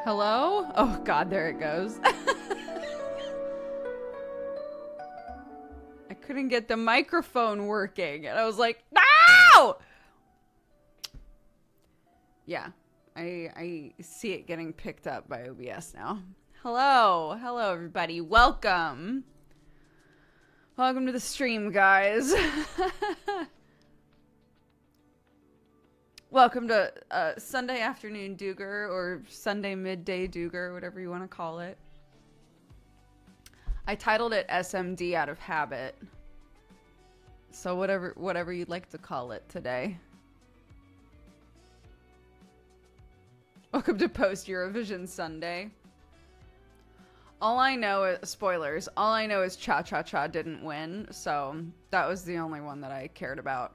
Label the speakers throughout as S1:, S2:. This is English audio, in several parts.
S1: Hello? Oh god, there it goes. I couldn't get the microphone working, and I was like, no! Yeah, I see it getting picked up by OBS now. Hello everybody, welcome. Welcome to the stream, guys. Welcome to Sunday afternoon Dooger, or Sunday midday Dooger, whatever you want to call it. I titled it SMD out of habit. So whatever you'd like to call it today. Welcome to post Eurovision Sunday. All I know is, spoilers, all I know is Cha Cha Cha didn't win, so that was the only one that I cared about.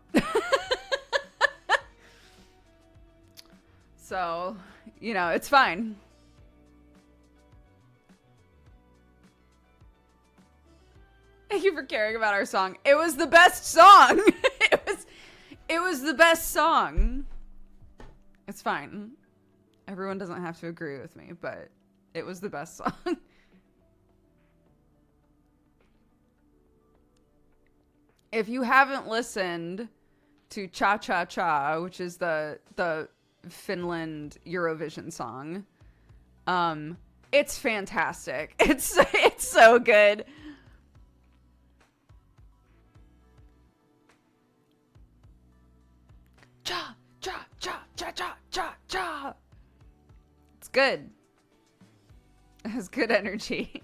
S1: So, you know, it's fine. Thank you for caring about our song. It was the best song. It was the best song. It's fine. Everyone doesn't have to agree with me, but it was the best song. If you haven't listened to Cha Cha Cha, which is the Finland Eurovision song, it's fantastic. It's so good. Cha cha cha cha cha cha cha. It's good. It has good energy.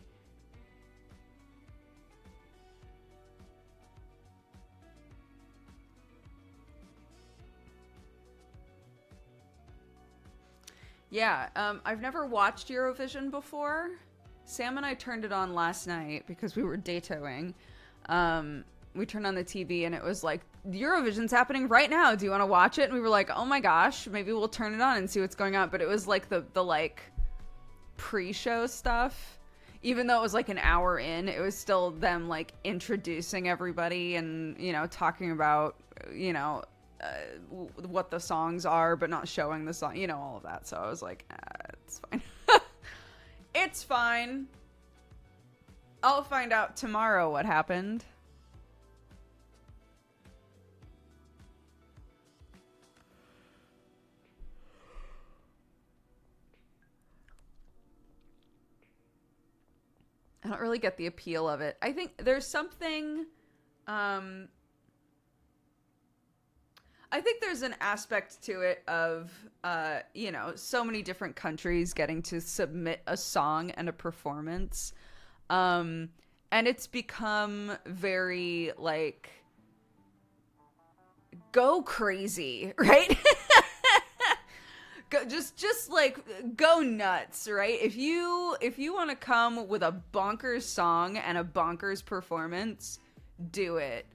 S1: Yeah, I've never watched Eurovision before. Sam and I turned it on last night because we were datoing. We turned on the TV and it was like, Eurovision's happening right now. Do you want to watch it? And we were like, oh my gosh, maybe we'll turn it on and see what's going on. But it was like the like pre-show stuff. Even though it was like an hour in, it was still them like introducing everybody and, you know, talking about, you know, what the songs are, but not showing the song, you know, all of that. So I was like, it's fine. It's fine. I'll find out tomorrow what happened. I don't really get the appeal of it. I think there's something, I think there's an aspect to it of, you know, so many different countries getting to submit a song and a performance. And it's become very, like, go crazy, right? Just like, go nuts, right? If you want to come with a bonkers song and a bonkers performance, do it.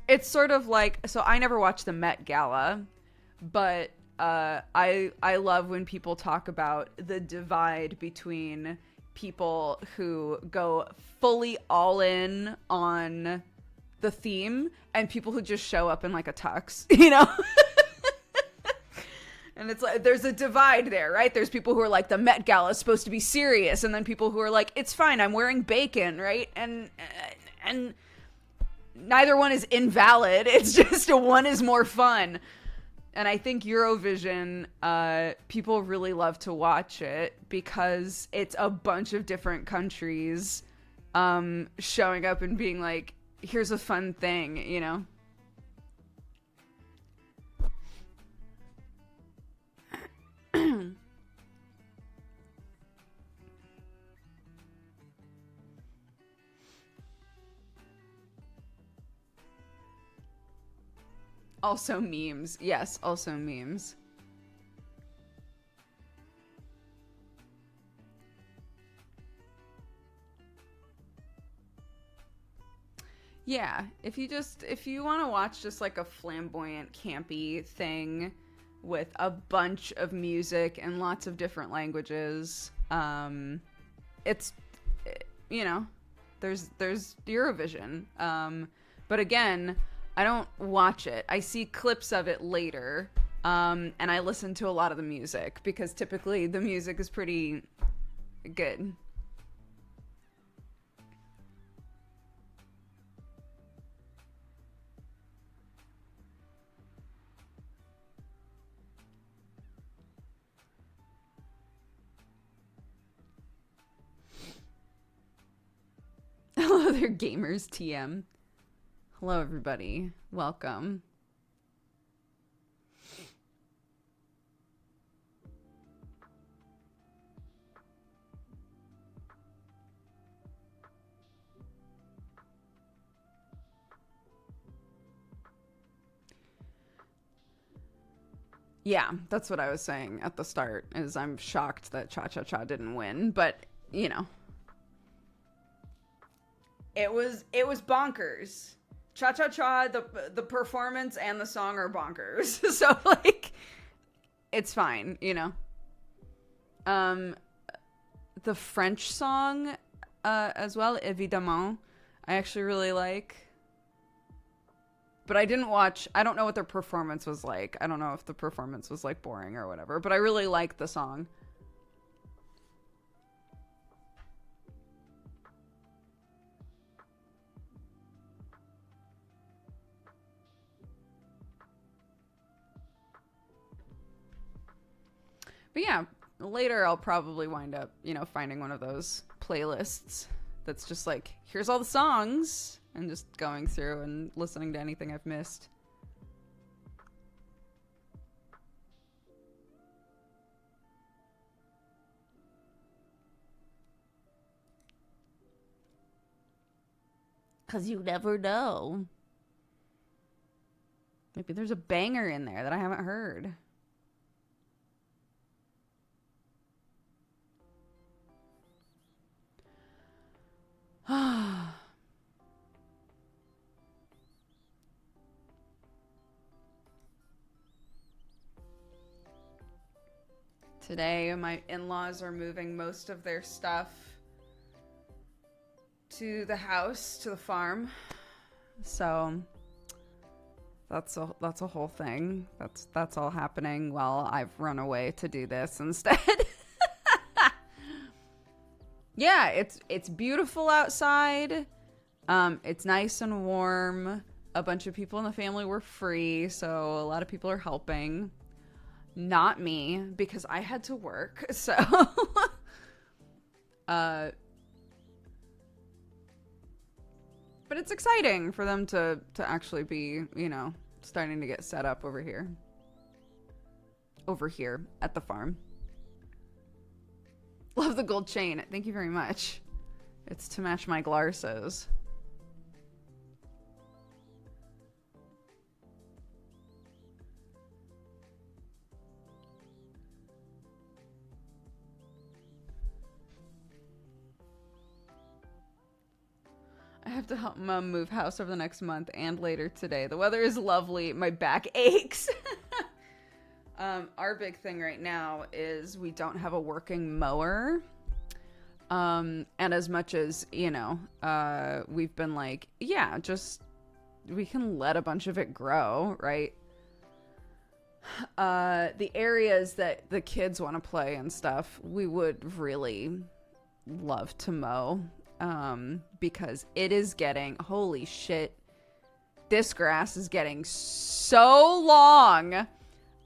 S1: It's sort of like, so I never watched the Met Gala, but I love when people talk about the divide between people who go fully all in on the theme and people who just show up in like a tux, you know? And it's like, there's a divide there, right? There's people who are like, the Met Gala is supposed to be serious, and then people who are like, it's fine, I'm wearing bacon, right? And neither one is invalid. It's just one is more fun. And I think Eurovision, people really love to watch it because it's a bunch of different countries showing up and being like, here's a fun thing, you know? Also memes. Yes, also memes. Yeah, if you want to watch just like a flamboyant, campy thing with a bunch of music and lots of different languages, it's, you know, there's Eurovision. But again, I don't watch it. I see clips of it later. And I listen to a lot of the music because typically the music is pretty good. Hello there, gamers TM. Hello, everybody. Welcome. Yeah, that's what I was saying at the start, is I'm shocked that Cha-Cha-Cha didn't win, but, you know. It was bonkers. Cha-Cha-Cha, the performance and the song are bonkers. So, like, it's fine, you know. The French song, as well, Évidemment, I actually really like. But I didn't watch, I don't know what their performance was like. I don't know if the performance was, like, boring or whatever. But I really like the song. But yeah, later I'll probably wind up, you know, finding one of those playlists that's just like, here's all the songs, and just going through and listening to anything I've missed. Because you never know. Maybe there's a banger in there that I haven't heard. Today, my in-laws are moving most of their stuff to the house, to the farm. So that's a whole thing. That's all happening while I've run away to do this instead. Yeah, it's beautiful outside. It's nice and warm. A bunch of people in the family were free, so a lot of people are helping. Not me, because I had to work, so but it's exciting for them to actually be, you know, starting to get set up over here at the farm. Love the gold chain. Thank you very much. It's to match my glarsos. I have to help Mom move house over the next month and later today. The weather is lovely. My back aches. Our big thing right now is we don't have a working mower. And as much as, you know, we've been like, yeah, just, we can let a bunch of it grow, right? The areas that the kids want to play and stuff, we would really love to mow. Because it is getting, holy shit, this grass is getting so long.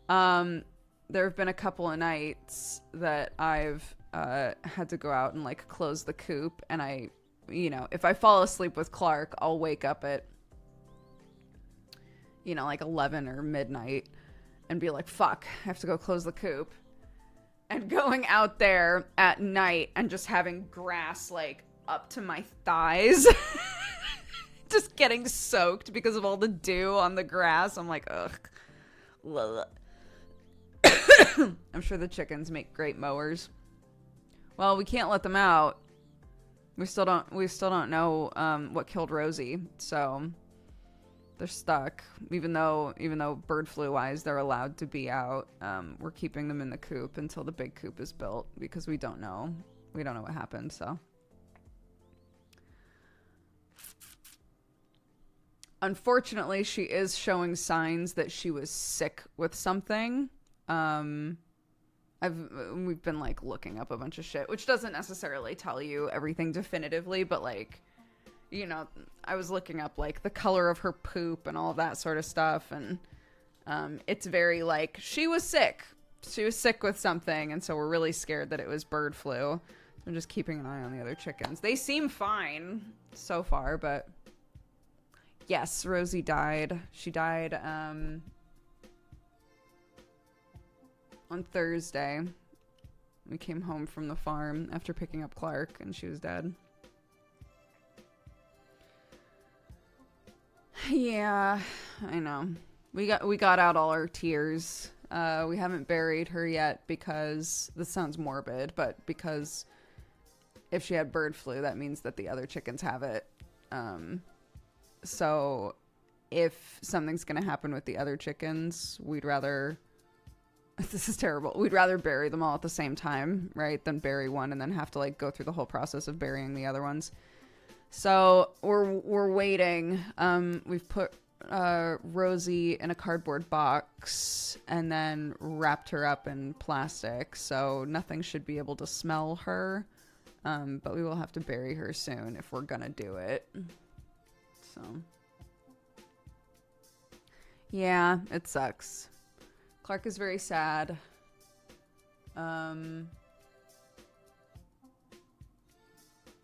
S1: There have been a couple of nights that I've had to go out and like close the coop, and I, you know, if I fall asleep with Clark, I'll wake up at, you know, like 11 or midnight and be like, fuck, I have to go close the coop. And going out there at night and just having grass like up to my thighs, just getting soaked because of all the dew on the grass. I'm like, ugh. I'm sure the chickens make great mowers. Well, we can't let them out. We still don't know what killed Rosie, so they're stuck. Even though bird flu wise they're allowed to be out, we're keeping them in the coop until the big coop is built because we don't know what happened. So Unfortunately, she is showing signs that she was sick with something. We've been like looking up a bunch of shit, which doesn't necessarily tell you everything definitively, but like, you know, I was looking up like the color of her poop and all of that sort of stuff, and it's very like she was sick with something, and so we're really scared that it was bird flu. I'm just keeping an eye on the other chickens. They seem fine so far, but yes, Rosie died. She died on Thursday. We came home from the farm after picking up Clark, and she was dead. Yeah, I know. We got out all our tears. We haven't buried her yet because this sounds morbid, but because if she had bird flu, that means that the other chickens have it. So if something's going to happen with the other chickens, we'd rather, this is terrible, we'd rather bury them all at the same time, right, than bury one and then have to like go through the whole process of burying the other ones. So we're waiting. We've put Rosie in a cardboard box and then wrapped her up in plastic, so nothing should be able to smell her. But we will have to bury her soon if we're gonna do it. So yeah, it sucks. Clark is very sad.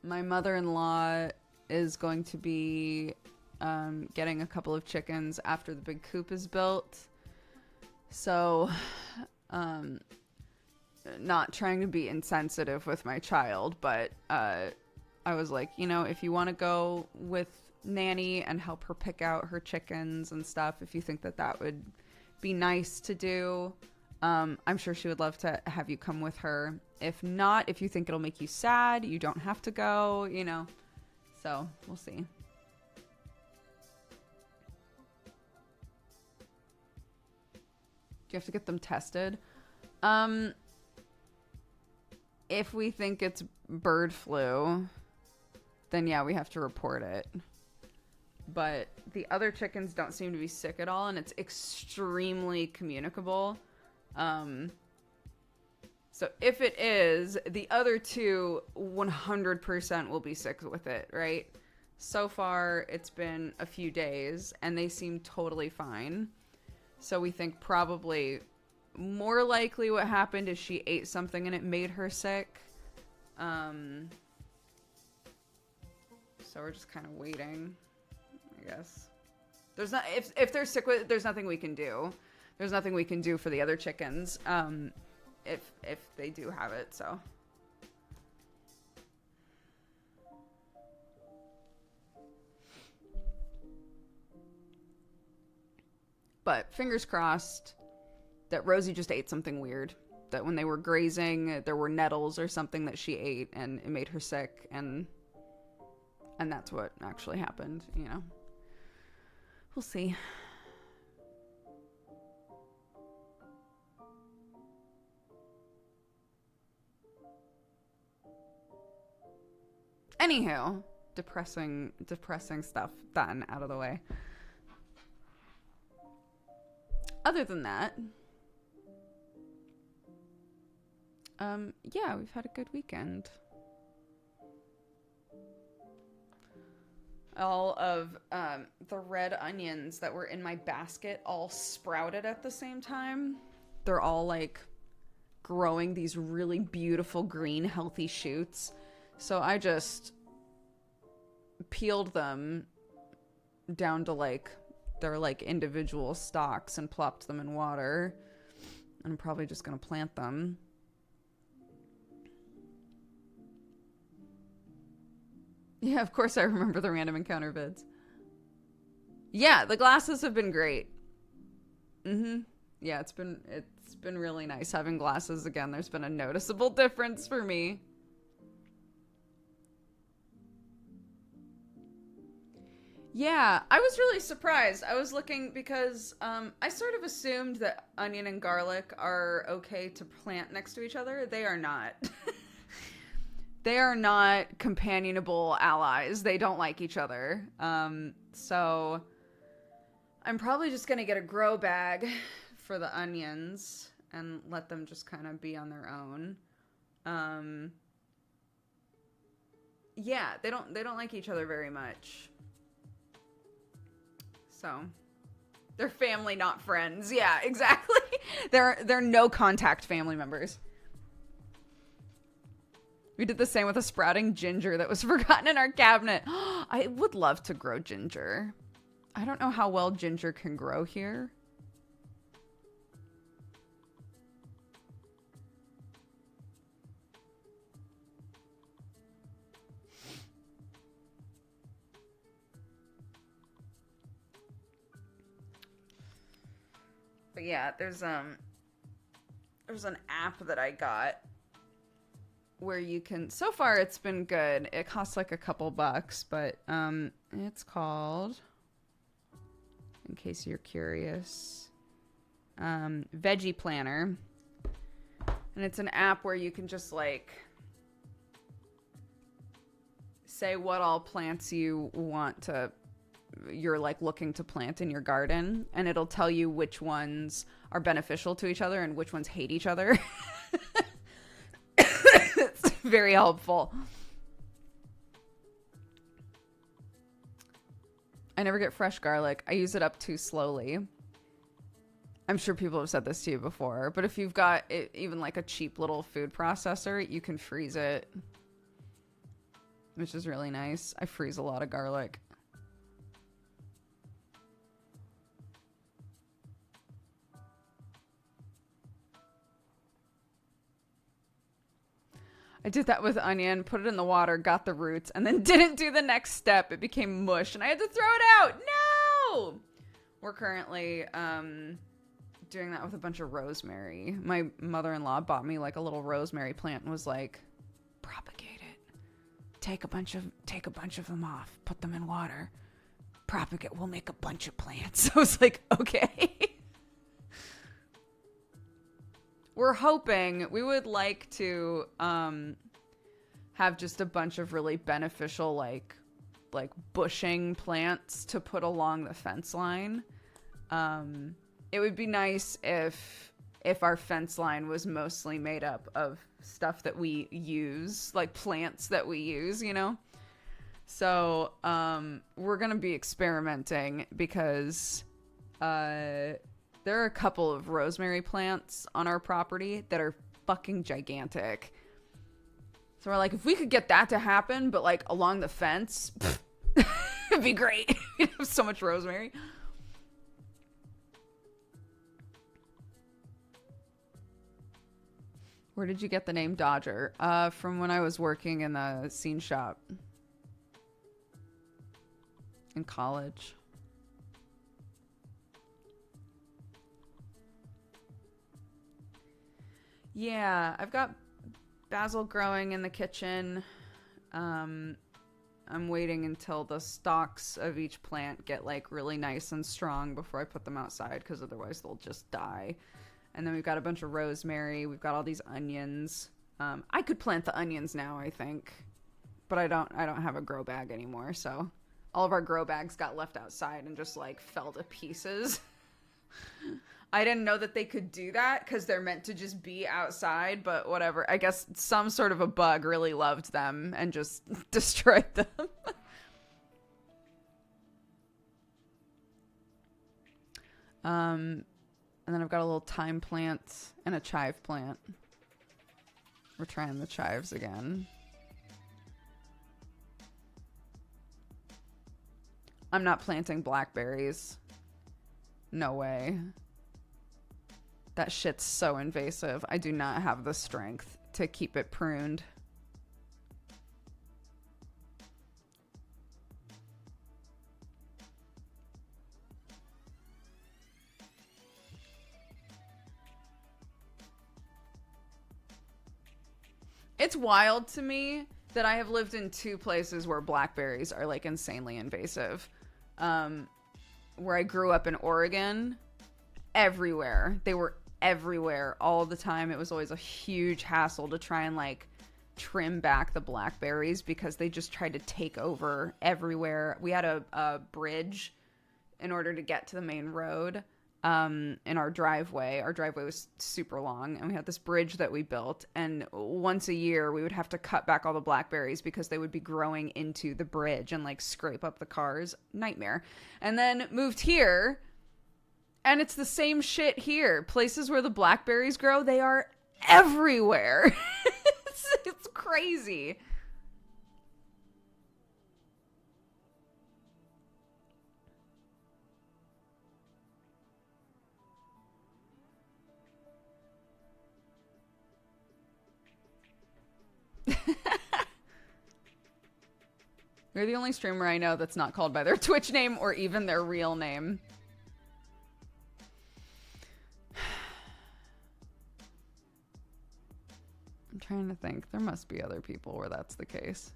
S1: My mother-in-law is going to be getting a couple of chickens after the big coop is built. So, not trying to be insensitive with my child, but I was like, you know, if you want to go with Nanny and help her pick out her chickens and stuff, if you think that that would be nice to do, I'm sure she would love to have you come with her. If not, if you think it'll make you sad, you don't have to go, you know. So, we'll see. Do you have to get them tested? If we think it's bird flu, then yeah, we have to report it. But the other chickens don't seem to be sick at all, and it's extremely communicable. So if it is, the other two 100% will be sick with it, right? So far, it's been a few days, and they seem totally fine. So we think probably more likely what happened is she ate something and it made her sick. So we're just kind of waiting, I guess. There's not, if they're sick with it, there's nothing we can do. There's nothing we can do for the other chickens. If they do have it, so. But fingers crossed that Rosie just ate something weird. That when they were grazing, there were nettles or something that she ate and it made her sick, and that's what actually happened, you know. We'll see. Anywho, depressing stuff done, out of the way. Other than that, yeah, we've had a good weekend. All of the red onions that were in my basket all sprouted at the same time. They're all like growing these really beautiful green healthy shoots. So I just peeled them down to like they're like individual stalks and plopped them in water. And I'm probably just gonna plant them. Yeah, of course I remember the random encounter vids. Yeah, the glasses have been great. Yeah, it's been really nice having glasses again. There's been a noticeable difference for me. Yeah, I was really surprised. I was looking because I sort of assumed that onion and garlic are okay to plant next to each other. They are not. They are not companionable allies. They don't like each other. So I'm probably just going to get a grow bag for the onions and let them just kind of be on their own. Yeah, they don't like each other very much. So, they're family, not friends. Yeah, exactly. They're no contact family members. We did the same with a sprouting ginger that was forgotten in our cabinet. I would love to grow ginger. I don't know how well ginger can grow here. But yeah, there's an app that I got where you can, so far it's been good. It costs like a couple bucks, but it's called, in case you're curious, Veggie Planner. And it's an app where you can just like say what all plants you're like looking to plant in your garden, and it'll tell you which ones are beneficial to each other and which ones hate each other. It's very helpful. I never get fresh garlic. I use it up too slowly. I'm sure people have said this to you before, but if you've got even like a cheap little food processor, you can freeze it, which is really nice. I freeze a lot of garlic. I did that with onion, put it in the water, got the roots, and then didn't do the next step. It became mush, and I had to throw it out. No! We're currently doing that with a bunch of rosemary. My mother-in-law bought me like a little rosemary plant and was like, propagate it. Take a bunch of them off. Put them in water. Propagate. We'll make a bunch of plants. I was like, okay. We're hoping, we would like to have just a bunch of really beneficial like bushing plants to put along the fence line. It would be nice if our fence line was mostly made up of stuff that we use, like plants that we use, you know? So we're going to be experimenting because there are a couple of rosemary plants on our property that are fucking gigantic. So we're like, if we could get that to happen, but like along the fence, it'd be great. We have so much rosemary. Where did you get the name Dodger? From when I was working in the scene shop in college. Yeah, I've got basil growing in the kitchen. I'm waiting until the stalks of each plant get like really nice and strong before I put them outside, because otherwise they'll just die. And then we've got a bunch of rosemary. We've got all these onions. I could plant the onions now, I think, but I don't have a grow bag anymore. So all of our grow bags got left outside and just like fell to pieces. I didn't know that they could do that because they're meant to just be outside, but whatever. I guess some sort of a bug really loved them and just destroyed them. And then I've got a little thyme plant and a chive plant. We're trying the chives again. I'm not planting blackberries. No way. That shit's so invasive. I do not have the strength to keep it pruned. It's wild to me that I have lived in two places where blackberries are like insanely invasive. Where I grew up in Oregon, everywhere. They were everywhere all the time. It was always a huge hassle to try and like trim back the blackberries because they just tried to take over everywhere. We had a bridge in order to get to the main road. In our driveway was super long, and we had this bridge that we built, and once a year we would have to cut back all the blackberries because they would be growing into the bridge and like scrape up the cars. Nightmare. And then moved here, and it's the same shit here. Places where the blackberries grow, they are everywhere. It's crazy. You're the only streamer I know that's not called by their Twitch name or even their real name. I'm trying to think. There must be other people where that's the case.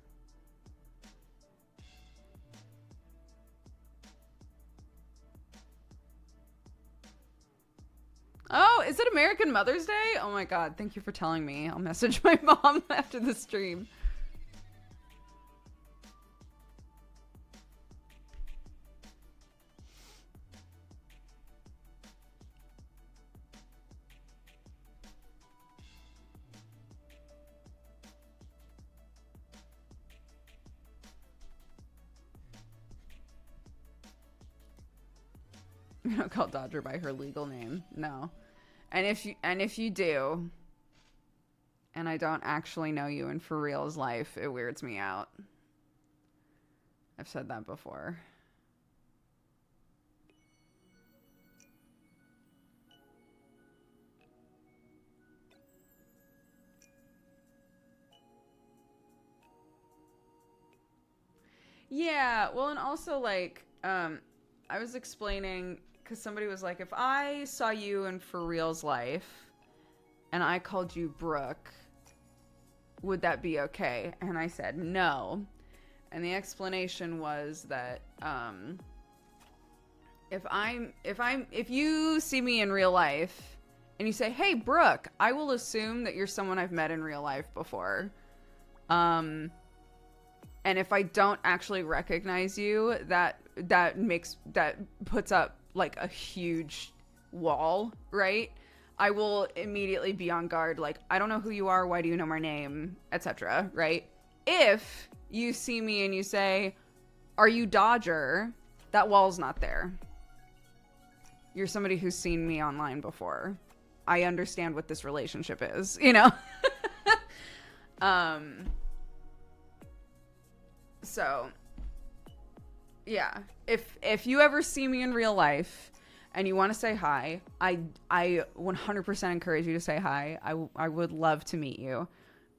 S1: Oh, is it American Mother's Day? Oh my god, thank you for telling me. I'll message my mom after the stream. You don't call Dodger by her legal name. No. And if you do, and I don't actually know you in for real's life, it weirds me out. I've said that before. Yeah, well, and also like I was explaining, because somebody was like, if I saw you in for real's life and I called you Brooke, would that be okay? And I said no. And the explanation was that if you see me in real life and you say, hey Brooke, I will assume that you're someone I've met in real life before. And if I don't actually recognize you, that puts up like a huge wall, right? I will immediately be on guard, like, I don't know who you are, why do you know my name, etc., right? If you see me and you say, are you Dodger? That wall's not there. You're somebody who's seen me online before. I understand what this relationship is, you know? So, yeah. If you ever see me in real life and you want to say hi, I 100% encourage you to say hi. I would love to meet you.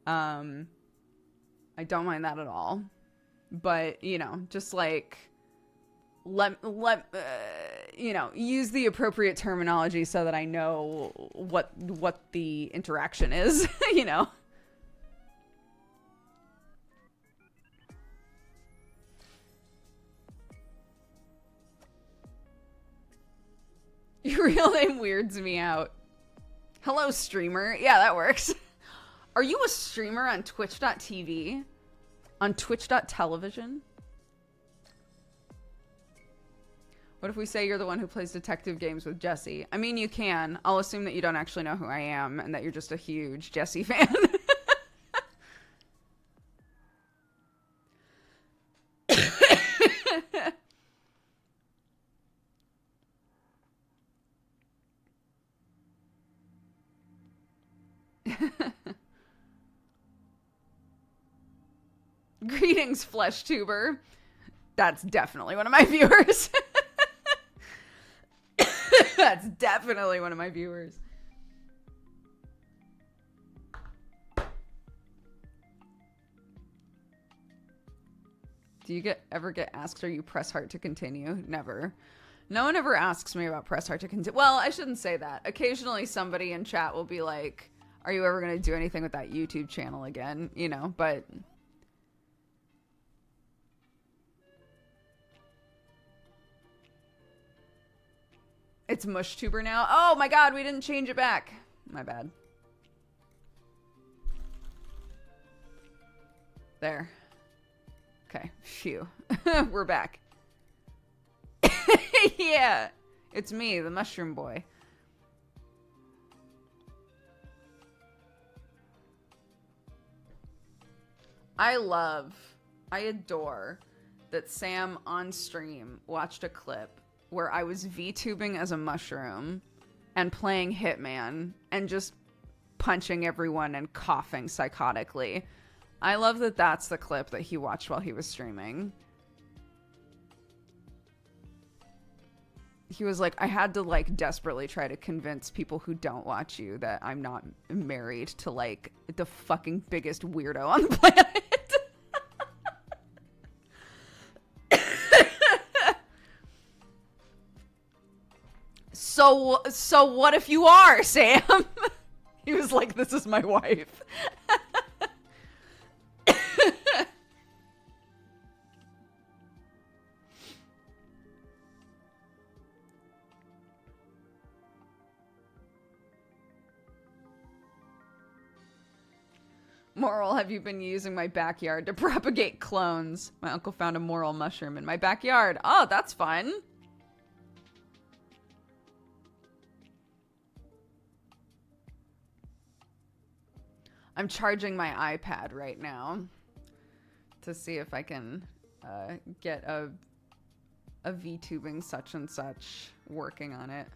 S1: I don't mind that at all. But, you know, just like let you know, use the appropriate terminology so that I know what the interaction is, you know. Your real name weirds me out. Hello, streamer. Yeah, that works. Are you a streamer on twitch.tv? On twitch.television? What if we say you're the one who plays detective games with Jesse? I mean, you can. I'll assume that you don't actually know who I am and that you're just a huge Jesse fan. Greetings, flesh tuber. That's definitely one of my viewers. That's definitely one of my viewers. Do you ever get asked, are you press heart to continue? Never. No one ever asks me about press heart to continue. Well, I shouldn't say that. Occasionally somebody in chat will be like, are you ever going to do anything with that YouTube channel again? You know, but... It's MushTuber now. Oh my god, we didn't change it back. My bad. There. Okay, phew. We're back. Yeah. It's me, the mushroom boy. I adore that Sam on stream watched a clip where I was VTubing as a mushroom and playing Hitman and just punching everyone and coughing psychotically. I love that that's the clip that he watched while he was streaming. He was like, I had to like desperately try to convince people who don't watch you that I'm not married to like the fucking biggest weirdo on the planet. So what if you are, Sam? He was like, this is my wife. Moral, have you been using my backyard to propagate clones? My uncle found a moral mushroom in my backyard. Oh, that's fun. I'm charging my iPad right now to see if I can get a VTubing such and such working on it.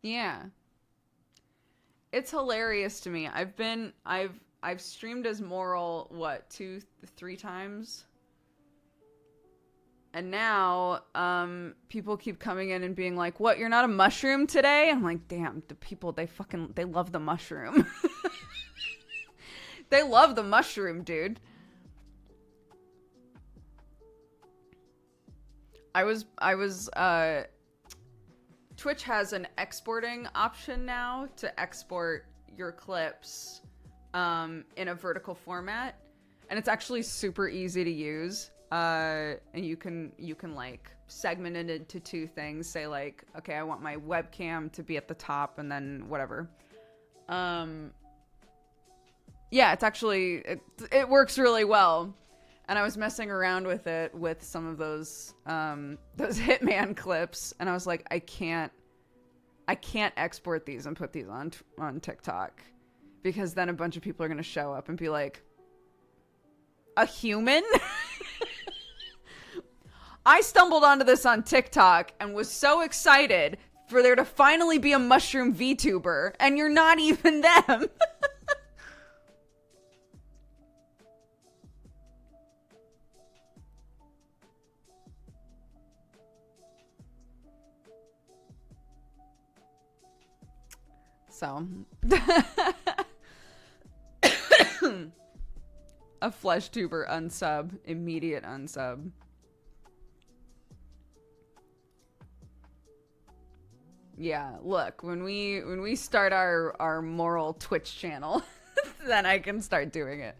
S1: Yeah. It's hilarious to me. I've streamed as Moral, what, 2-3 times? And now, people keep coming in and being like, what, you're not a mushroom today? I'm like, damn, the people, they love the mushroom. They love the mushroom, dude. Twitch has an exporting option now to export your clips in a vertical format, and it's actually super easy to use. And you can like segment it into two things. Say like, okay, I want my webcam to be at the top, and then whatever. Yeah, it's actually it works really well. And I was messing around with it with some of those Hitman clips, and I was like, I can't export these and put these on TikTok, because then a bunch of people are gonna show up and be like, a human? I stumbled onto this on TikTok and was so excited for there to finally be a mushroom VTuber, and you're not even them. So, a flesh tuber unsub, immediate unsub. Yeah, look, when we start our moral Twitch channel, then I can start doing it.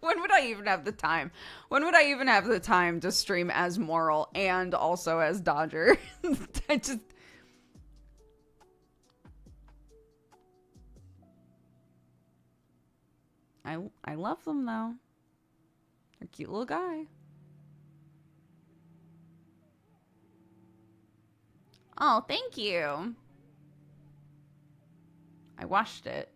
S1: When would I even have the time? When would I even have the time to stream as Moral and also as Dodger? I love them though. They're a cute little guy. Oh, thank you. I washed it.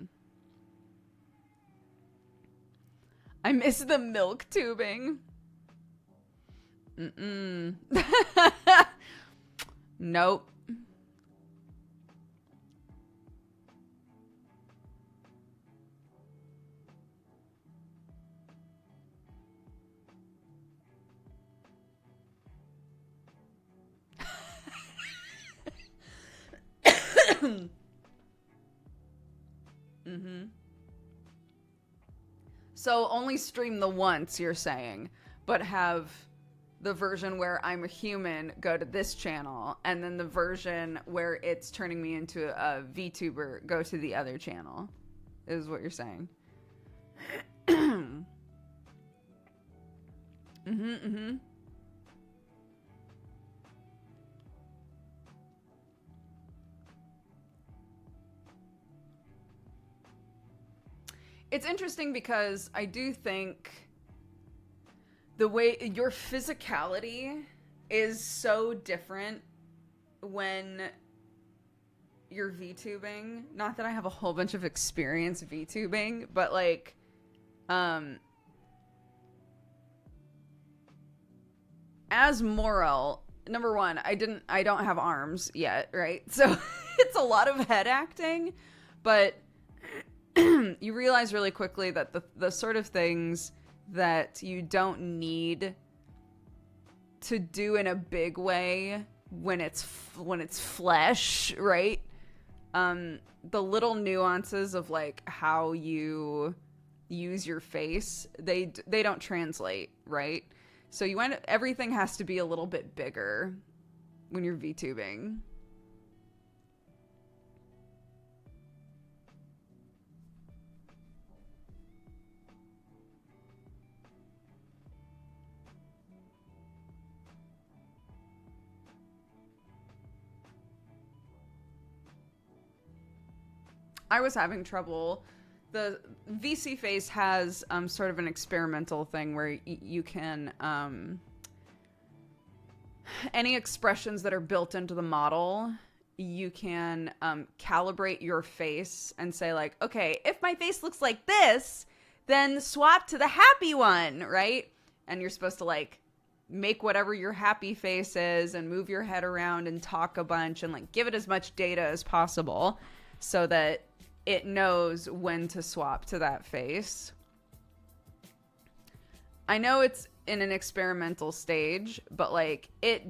S1: I miss the milk tubing. Mm-mm. Nope. Mm-hmm. So only stream the once, you're saying, but have the version where I'm a human go to this channel, and then the version where it's turning me into a VTuber go to the other channel, is what you're saying. Mm-hmm, mm-hmm. It's interesting because I do think the way your physicality is so different when you're VTubing. Not that I have a whole bunch of experience VTubing, but like, as Morel, number one, I don't have arms yet, right? So it's a lot of head acting, but you realize really quickly that the sort of things that you don't need to do in a big way when it's flesh, right? The little nuances of like how you use your face, they don't translate, right? So everything has to be a little bit bigger when you're VTubing. I was having trouble. The VC face has sort of an experimental thing where you can any expressions that are built into the model, you can calibrate your face and say like, okay, if my face looks like this, then swap to the happy one, right? And you're supposed to like make whatever your happy face is and move your head around and talk a bunch and like give it as much data as possible so that it knows when to swap to that face. I know it's in an experimental stage, but like it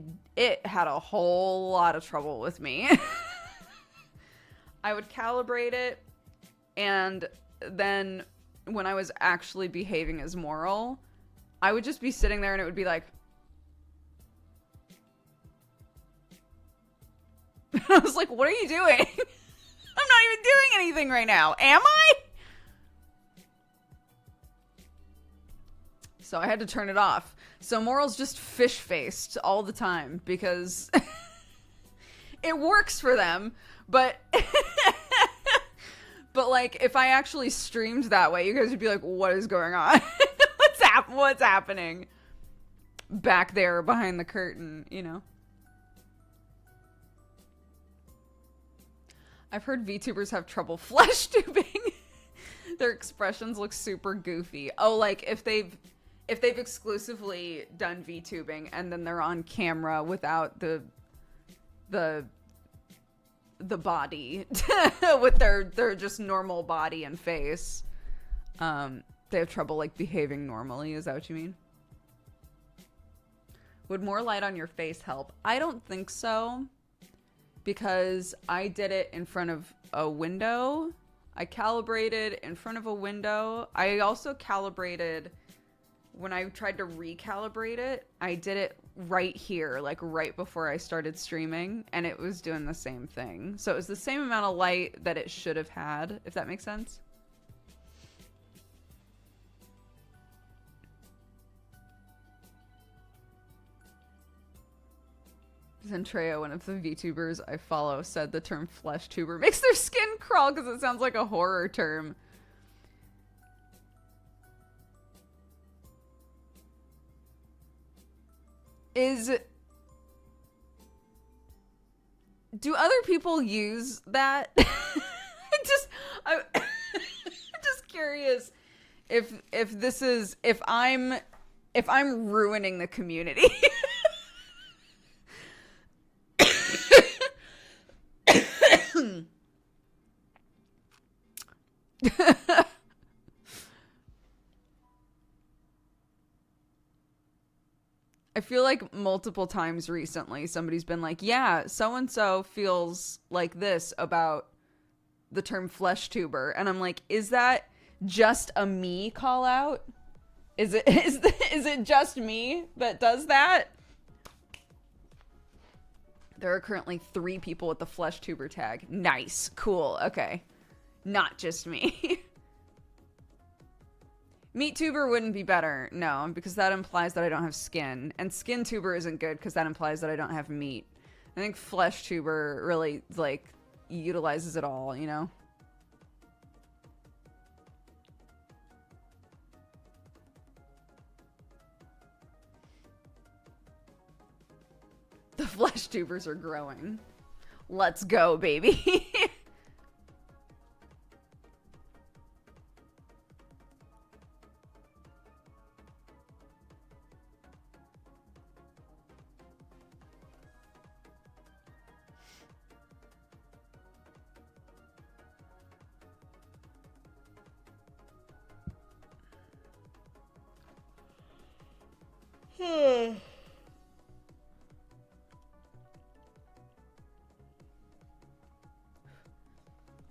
S1: had a whole lot of trouble with me. I would calibrate it, and then when I was actually behaving as Moral, I would just be sitting there and it would be like, I was like, what are you doing? I'm not even doing anything right now. Am I? So I had to turn it off. So Moral's just fish-faced all the time because it works for them, but but like if I actually streamed that way, you guys would be like, what is going on? What's happening back there behind the curtain, you know? I've heard VTubers have trouble flesh tubing. Their expressions look super goofy. Oh, like if they've exclusively done VTubing and then they're on camera without the body with their just normal body and face. They have trouble like behaving normally. Is that what you mean? Would more light on your face help? I don't think so. Because I did it in front of a window. I calibrated in front of a window. I also calibrated when I tried to recalibrate it. I did it right here, like right before I started streaming, and it was doing the same thing. So it was the same amount of light that it should have had, if that makes sense. Zentrea, one of the VTubers I follow, said the term flesh tuber makes their skin crawl because it sounds like a horror term. Do other people use that? I'm just curious if I'm ruining the community. I feel like multiple times recently somebody's been like, yeah, so-and-so feels like this about the term flesh tuber. And I'm like, is that just a me call out? Is it just me that does that? There are currently 3 people with the flesh tuber tag. Nice. Cool. Okay. Not just me. Meat tuber wouldn't be better. No, because that implies that I don't have skin. And skin tuber isn't good because that implies that I don't have meat. I think flesh tuber really, like, utilizes it all, you know? The flesh tubers are growing. Let's go, baby.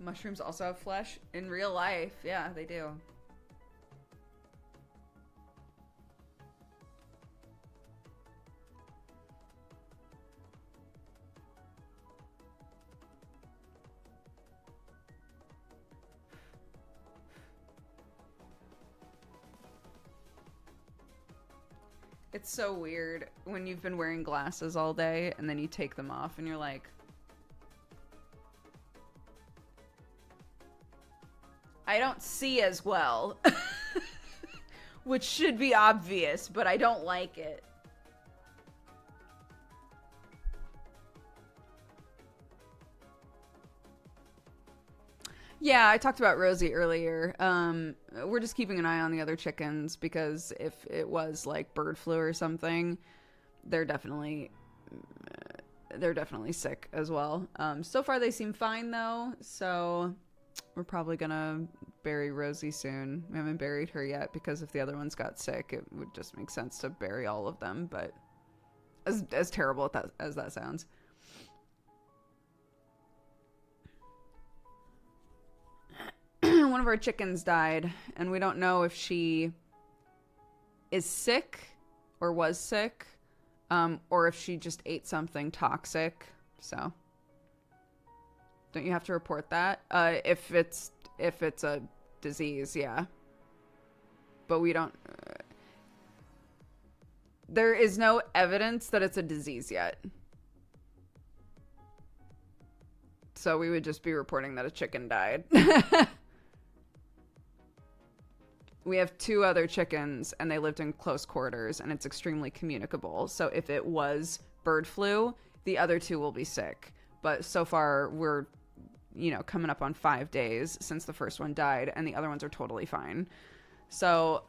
S1: Mushrooms also have flesh? In real life, yeah, they do. It's so weird when you've been wearing glasses all day and then you take them off and you're like, I don't see as well. Which should be obvious, but I don't like it. Yeah, I talked about Rosie earlier. We're just keeping an eye on the other chickens because if it was like bird flu or something, they're definitely sick as well. So far they seem fine though, so we're probably gonna bury Rosie soon. We haven't buried her yet because if the other ones got sick, it would just make sense to bury all of them. But as terrible as that sounds. One of our chickens died, and we don't know if she is sick or was sick, or if she just ate something toxic. So, don't you have to report that? If it's a disease, yeah. But we don't. There is no evidence that it's a disease yet. So we would just be reporting that a chicken died. We have 2 other chickens and they lived in close quarters and it's extremely communicable. So if it was bird flu, the other 2 will be sick. But so far we're, coming up on 5 days since the first one died and the other ones are totally fine. So,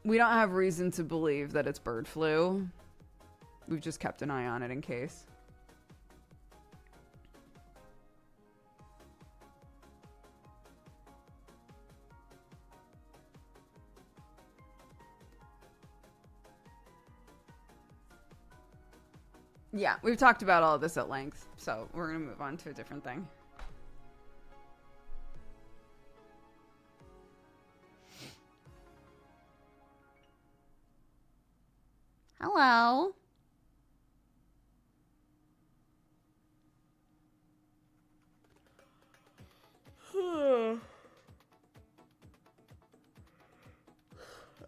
S1: we don't have reason to believe that it's bird flu. We've just kept an eye on it in case. Yeah, we've talked about all of this at length, so we're going to move on to a different thing. Hello.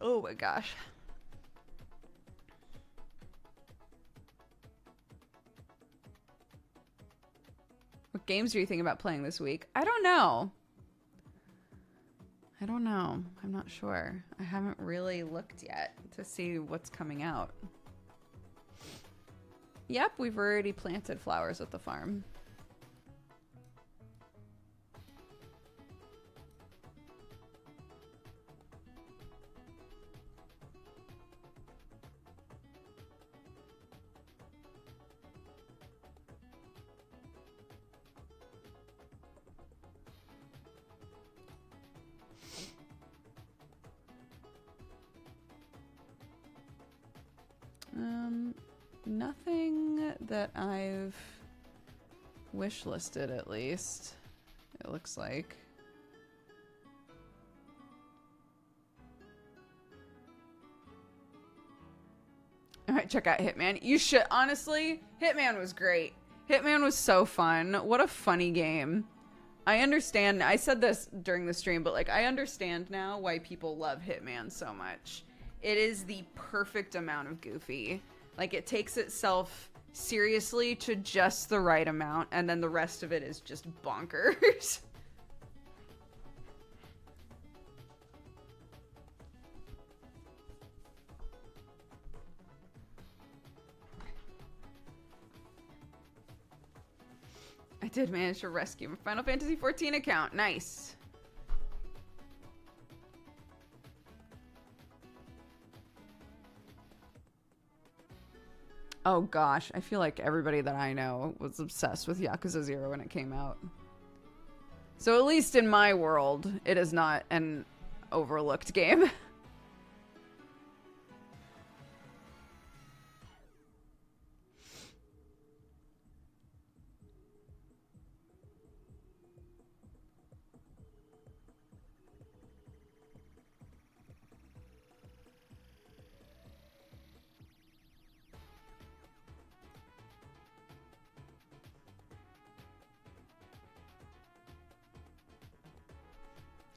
S1: Oh my gosh. What games are you thinking about playing this week? I don't know. I'm not sure. I haven't really looked yet to see what's coming out. Yep, we've already planted flowers at the farm. Nothing that I've wish listed, at least. It looks like. I might check out Hitman. You should. Honestly, Hitman was great. Hitman was so fun. What a funny game. I understand. I said this during the stream, but like I understand now why people love Hitman so much. It is the perfect amount of goofy. Like, it takes itself seriously to just the right amount, and then the rest of it is just bonkers. I did manage to rescue my Final Fantasy XIV account. Nice. Oh gosh, I feel like everybody that I know was obsessed with Yakuza 0 when it came out. So at least in my world, it is not an overlooked game.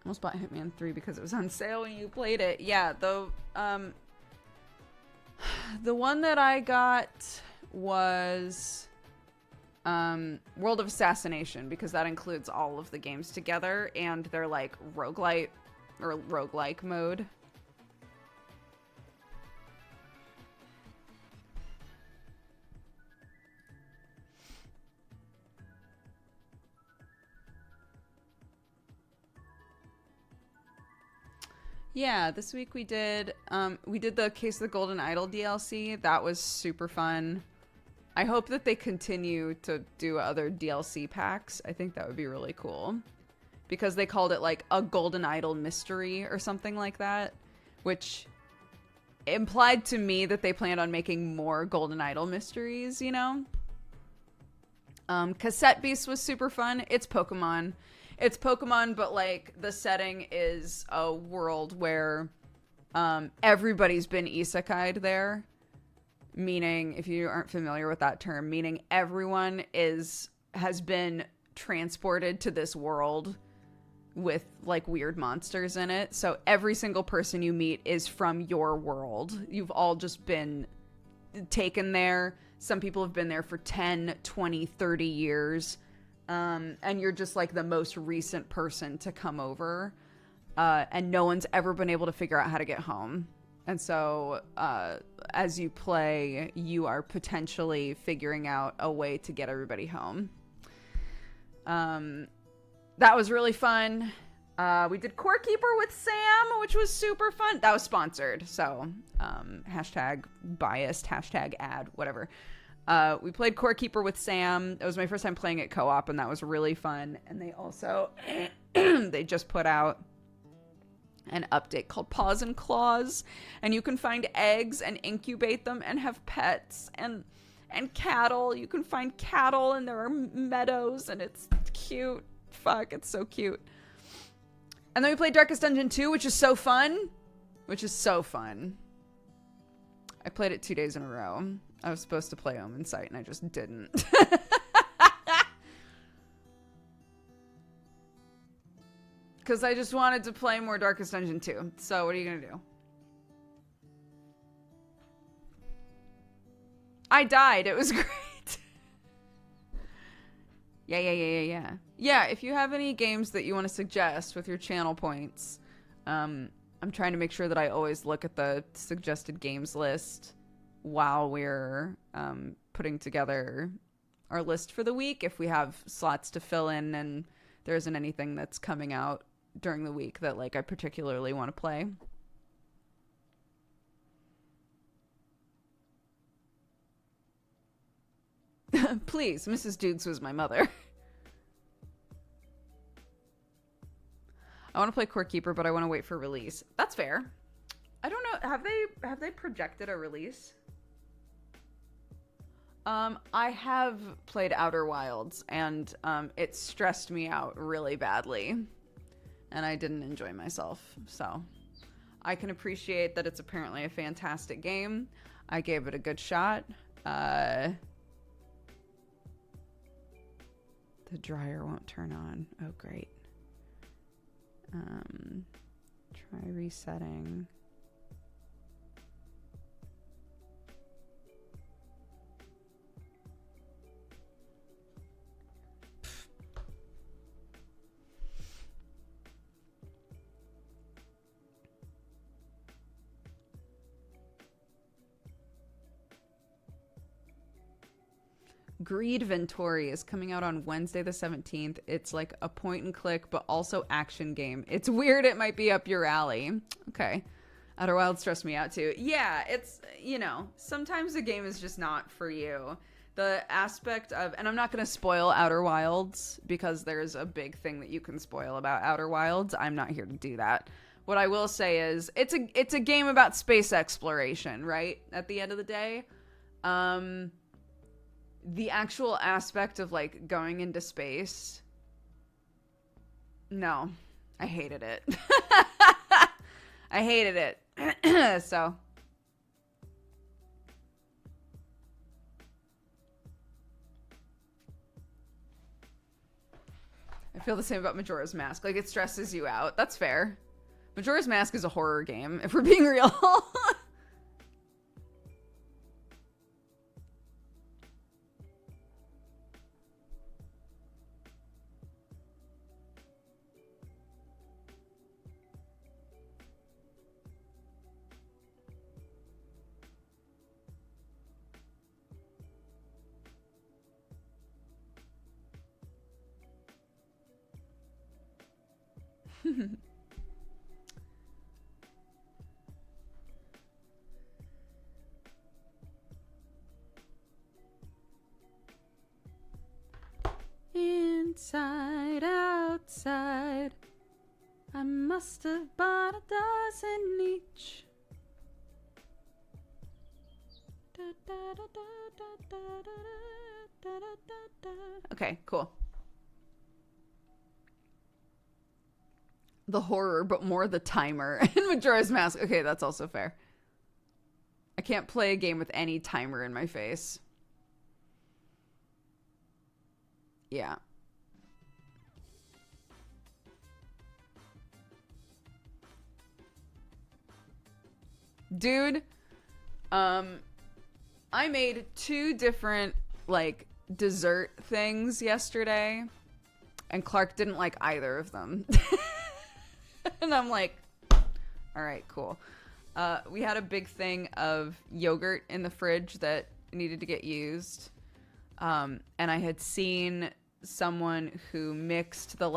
S1: Almost bought Hitman 3 because it was on sale when you played it. Yeah, the one that I got was World of Assassination, because that includes all of the games together and they're like roguelite or roguelike mode. Yeah, this week we did the Case of the Golden Idol DLC. That was super fun. I hope that they continue to do other DLC packs. I think that would be really cool. Because they called it like a Golden Idol mystery or something like that, which implied to me that they planned on making more Golden Idol mysteries, you know? Cassette Beast was super fun. It's Pokemon. It's Pokemon, but like the setting is a world where everybody's been isekai'd there. Meaning, if you aren't familiar with that term, meaning everyone has been transported to this world with like weird monsters in it. So every single person you meet is from your world. You've all just been taken there. Some people have been there for 10, 20, 30 years. And you're just like the most recent person to come over. And no one's ever been able to figure out how to get home. And so as you play, you are potentially figuring out a way to get everybody home. That was really fun. We did Core Keeper with Sam, which was super fun. That was sponsored. So hashtag biased, hashtag ad, whatever. We played Core Keeper with Sam. It was my first time playing it co-op, and that was really fun. And they also, they just put out an update called Paws and Claws, and you can find eggs and incubate them and have pets and cattle. You can find cattle, and there are meadows, and it's cute. Fuck, it's so cute. And then we played Darkest Dungeon 2, which is so fun. I played it 2 days in a row. I was supposed to play Omen Sight, and I just didn't. Because I just wanted to play more Darkest Dungeon 2. So what are you going to do? I died. It was great. Yeah. Yeah, if you have any games that you want to suggest with your channel points, I'm trying to make sure that I always look at the suggested games list while we're putting together our list for the week, if we have slots to fill in and there isn't anything that's coming out during the week that like I particularly want to play. Please, Mrs. Dukes was my mother. I want to play Core Keeper, but I want to wait for release. That's fair. I don't know. Have they projected a release? I have played Outer Wilds, and it stressed me out really badly, and I didn't enjoy myself. So I can appreciate that it's apparently a fantastic game. I gave it a good shot. The dryer won't turn on. Oh, great. Try resetting. Greed Ventori is coming out on Wednesday the 17th. It's like a point and click, but also action game. It's weird. It might be up your alley. Okay. Outer Wilds stressed me out too. Yeah, it's, you know, sometimes the game is just not for you. The aspect of, and I'm not going to spoil Outer Wilds because there's a big thing that you can spoil about Outer Wilds. I'm not here to do that. What I will say is it's a game about space exploration, right? At the end of the day. The actual aspect of like going into space. No, I hated it. I hated it. So. I feel the same about Majora's Mask. Like, it stresses you out. That's fair. Majora's Mask is a horror game, if we're being real. Inside, outside, I must have bought a dozen each. Okay, cool. The horror, but more the timer. In Majora's Mask. Okay, that's also fair. I can't play a game with any timer in my face. Yeah. Dude, I made 2 different, like, dessert things yesterday, and Clark didn't like either of them. And I'm like, all right, cool. We had a big thing of yogurt in the fridge that needed to get used. And I had seen someone who mixed the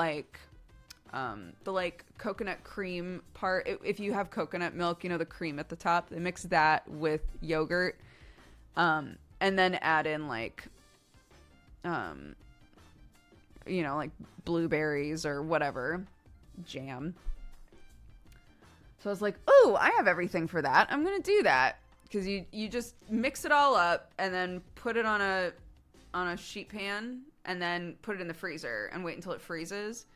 S1: coconut cream part. If you have coconut milk, you know, the cream at the top, they mix that with yogurt. And then add in like blueberries or whatever jam. So I was like, oh, I have everything for that. I'm going to do that. Because you just mix it all up and then put it on a sheet pan and then put it in the freezer and wait until it freezes.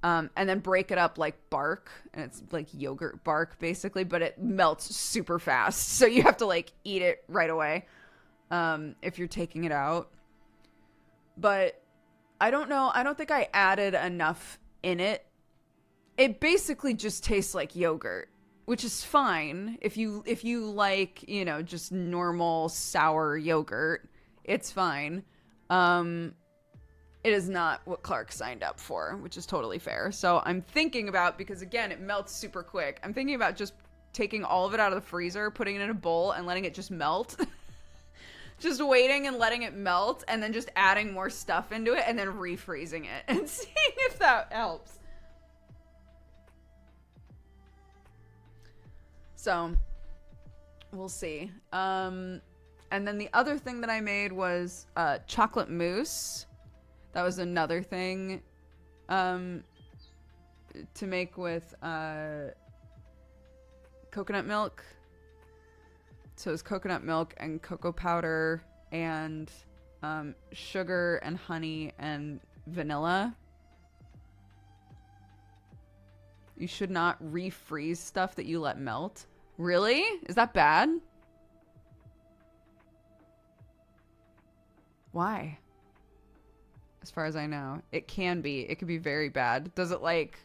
S1: And then break it up like bark. And it's like yogurt bark, basically. But it melts super fast. So you have to like eat it right away if you're taking it out. But I don't know. I don't think I added enough in it. It basically just tastes like yogurt, which is fine. If you like, you know, just normal sour yogurt, it's fine. It is not what Clark signed up for, which is totally fair. So I'm thinking about, because again, it melts super quick. I'm thinking about just taking all of it out of the freezer, putting it in a bowl and letting it just melt. Just waiting and letting it melt and then just adding more stuff into it and then refreezing it and seeing if that helps. So, we'll see. And then the other thing that I made was chocolate mousse. That was another thing to make with coconut milk. So it's coconut milk and cocoa powder and sugar and honey and vanilla. You should not refreeze stuff that you let melt. Really? Is that bad? Why? As far as I know, it can be. It could be very bad. Does it like...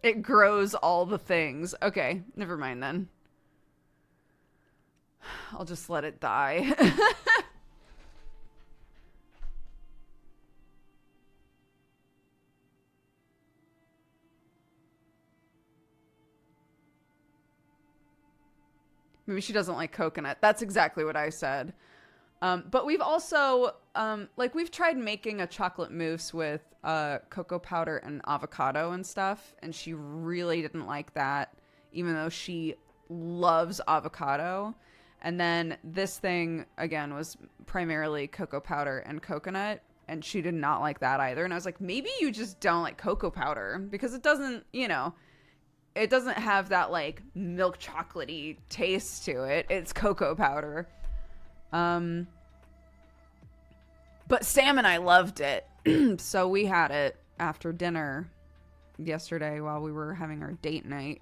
S1: It grows all the things. Okay, never mind then. I'll just let it die. Maybe she doesn't like coconut. That's exactly what I said. But we've also, we've tried making a chocolate mousse with cocoa powder and avocado and stuff, and she really didn't like that, even though she loves avocado. And then this thing, again, was primarily cocoa powder and coconut, and she did not like that either. And I was like, maybe you just don't like cocoa powder, because it doesn't, it doesn't have that, like, milk chocolatey taste to it. It's cocoa powder. But Sam and I loved it. So we had it after dinner yesterday while we were having our date night.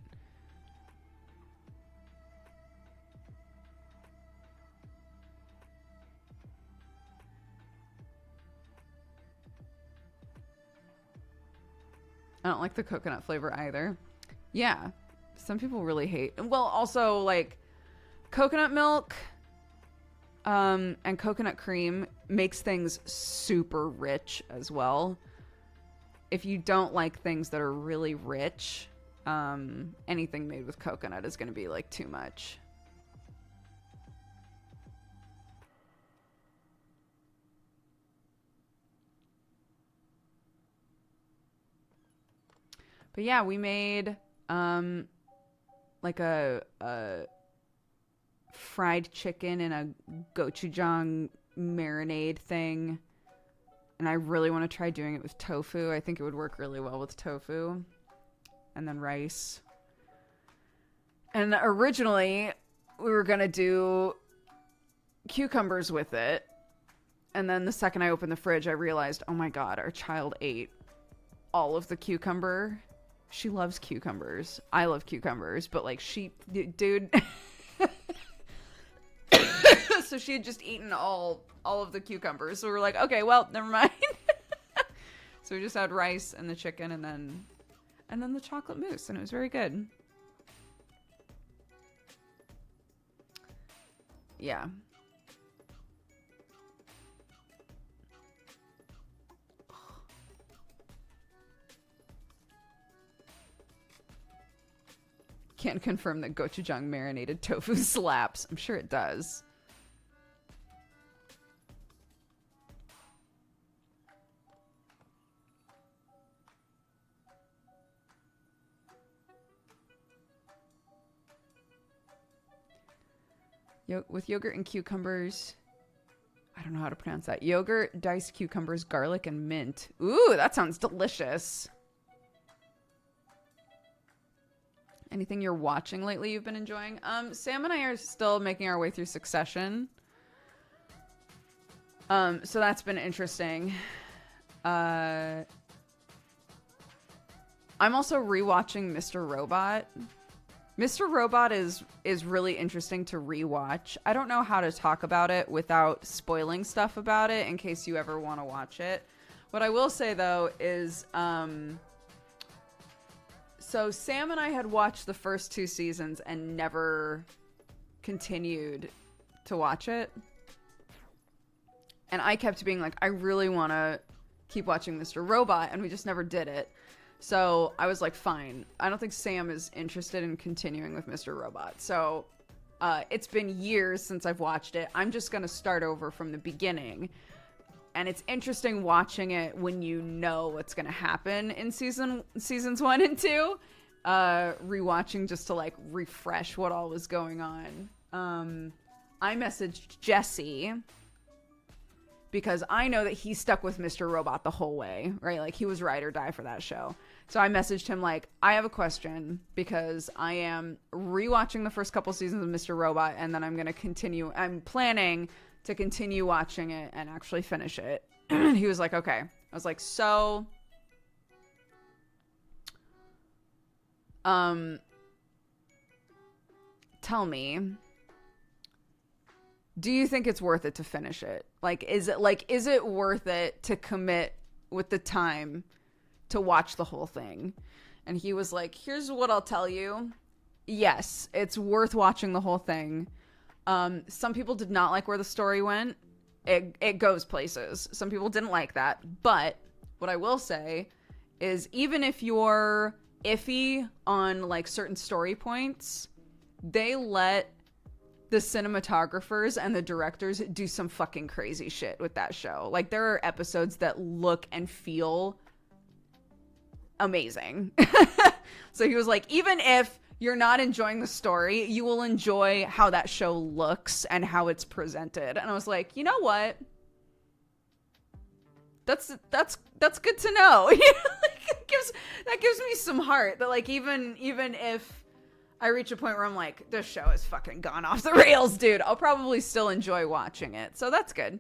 S1: I don't like the coconut flavor either. Yeah. Some people really hate. Well, also, like, coconut milk and coconut cream makes things super rich as well. If you don't like things that are really rich, anything made with coconut is going to be, like, too much. But yeah, we made like a fried chicken in a gochujang marinade thing. And I really want to try doing it with tofu. I think it would work really well with tofu. And then rice. And originally, we were going to do cucumbers with it. And then the second I opened the fridge, I realized, oh my God, our child ate all of the cucumber. She loves cucumbers. I love cucumbers, but like dude. So she had just eaten all of the cucumbers. So we were like, okay, well, never mind. So we just had rice and the chicken and then the chocolate mousse, and it was very good. Yeah. Can't confirm that gochujang marinated tofu slaps. I'm sure it does. With yogurt and cucumbers. I don't know how to pronounce that. Yogurt, diced cucumbers, garlic, and mint. Ooh, that sounds delicious. Anything you're watching lately you've been enjoying? Sam and I are still making our way through Succession. So that's been interesting. I'm also rewatching Mr. Robot. Mr. Robot is really interesting to rewatch. I don't know how to talk about it without spoiling stuff about it in case you ever want to watch it. What I will say though is so Sam and I had watched the first 2 seasons and never continued to watch it. And I kept being like, I really want to keep watching Mr. Robot, and we just never did it. So I was like, fine. I don't think Sam is interested in continuing with Mr. Robot. So it's been years since I've watched it. I'm just going to start over from the beginning. And it's interesting watching it when you know what's going to happen in seasons 1 and 2. Rewatching just to like refresh what all was going on. I messaged Jesse because I know that he stuck with Mr. Robot the whole way, right? Like he was ride or die for that show. So I messaged him like, I have a question because I am rewatching the first couple seasons of Mr. Robot, and then I'm going to continue. I'm planning to continue watching it and actually finish it. He was like, okay. I was like, so tell me, do you think it's worth it to finish it? Like, is it worth it to commit with the time to watch the whole thing? And he was like, here's what I'll tell you. Yes, it's worth watching the whole thing. Some people did not like where the story went. It goes places. Some people didn't like that. But what I will say is even if you're iffy on like certain story points, they let the cinematographers and the directors do some fucking crazy shit with that show. Like, there are episodes that look and feel amazing. So he was like, even if you're not enjoying the story, you will enjoy how that show looks and how it's presented. And I was like, you know what? That's good to know. Like, that gives me some heart that, like, even if I reach a point where I'm like, this show has fucking gone off the rails, dude, I'll probably still enjoy watching it. So that's good.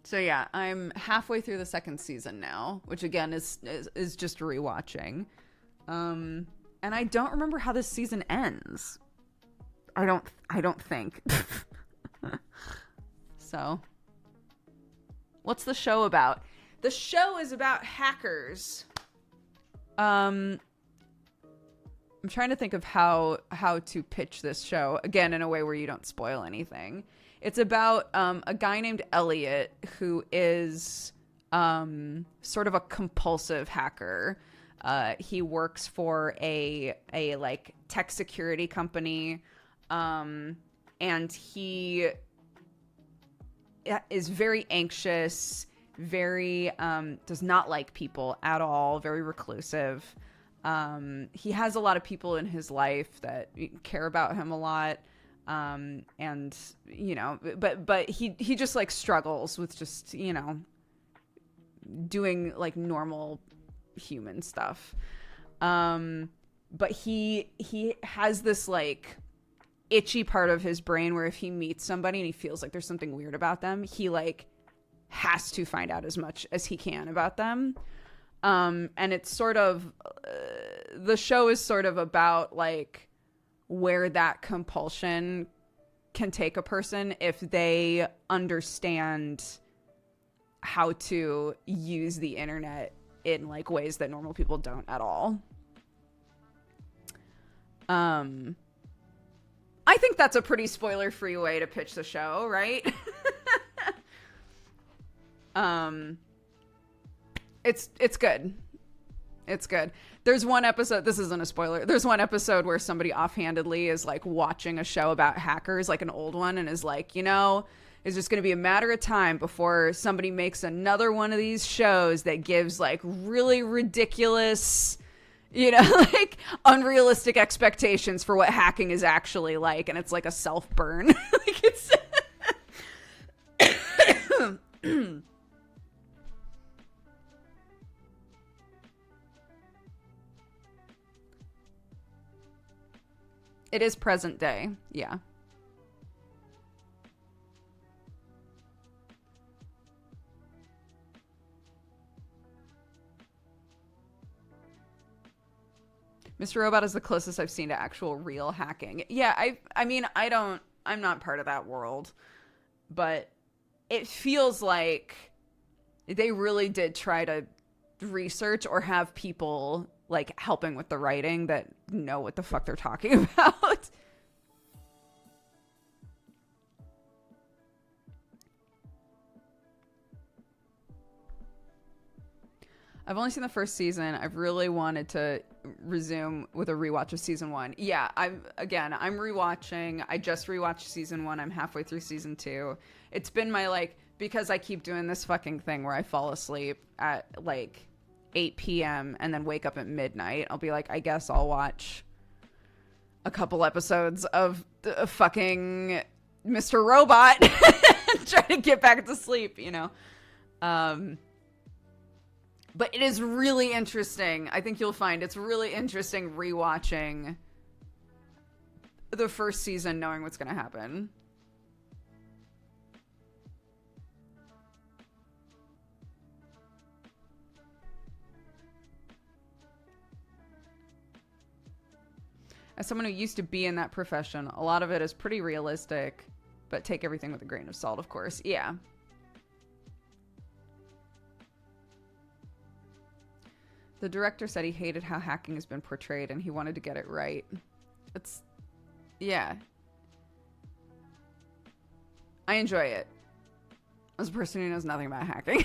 S1: So yeah, I'm halfway through the second season now, which again is just rewatching. And I don't remember how this season ends. I don't think. So, what's the show about? The show is about hackers. I'm trying to think of how to pitch this show, again, in a way where you don't spoil anything. It's about a guy named Elliot who is sort of a compulsive hacker. He works for a like tech security company, and he is very anxious, very does not like people at all, very reclusive. He has a lot of people in his life that care about him a lot. And you know, but he just like struggles with just, you know, doing like normal human stuff. But he has this like itchy part of his brain where if he meets somebody and he feels like there's something weird about them, he like has to find out as much as he can about them. And it's sort of the show is sort of about like where that compulsion can take a person if they understand how to use the internet in like ways that normal people don't at all. I think that's a pretty spoiler-free way to pitch the show, right? It's good. It's good. There's one episode, this isn't a spoiler, there's one episode where somebody offhandedly is like watching a show about hackers, like an old one, and is like, you know, it's just going to be a matter of time before somebody makes another one of these shows that gives like really ridiculous, you know, like unrealistic expectations for what hacking is actually like, and it's like a self-burn. Like it's It is present day, yeah. Mr. Robot is the closest I've seen to actual real hacking. Yeah, I mean, I'm not part of that world, but it feels like they really did try to research or have people like helping with the writing that know what the fuck they're talking about. I've only seen the first season. I've really wanted to resume with a rewatch of season 1. Yeah, I'm rewatching. I just rewatched season 1. I'm halfway through season 2. It's been my like, because I keep doing this fucking thing where I fall asleep at like 8 p.m. and then wake up at midnight. I'll be like, I guess I'll watch a couple episodes of fucking Mr. Robot and try to get back to sleep, you know? But it is really interesting. I think you'll find it's really interesting rewatching the first season, knowing what's going to happen. As someone who used to be in that profession, a lot of it is pretty realistic, but take everything with a grain of salt, of course. Yeah. The director said he hated how hacking has been portrayed and he wanted to get it right. It's... yeah. I enjoy it. As a person who knows nothing about hacking.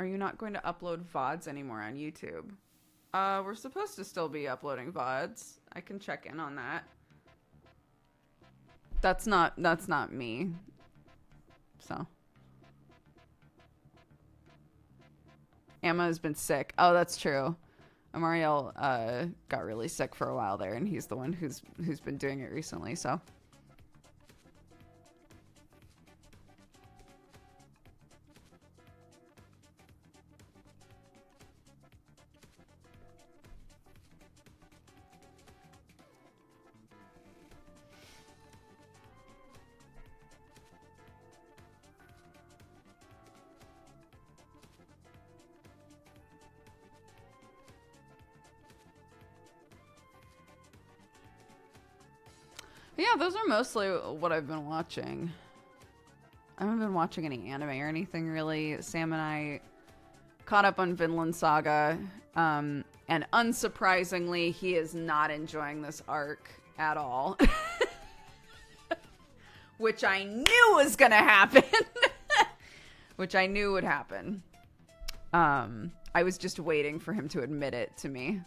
S1: Are you not going to upload VODs anymore on YouTube? We're supposed to still be uploading VODs. I can check in on that. That's not me. So. Emma has been sick. Oh, that's true. Amariel got really sick for a while there, and he's the one who's been doing it recently, so. Yeah, those are mostly what I've been watching. I haven't been watching any anime or anything really. Sam and I caught up on Vinland Saga, and unsurprisingly, he is not enjoying this arc at all. Which I knew was gonna happen. Which I knew would happen. I was just waiting for him to admit it to me.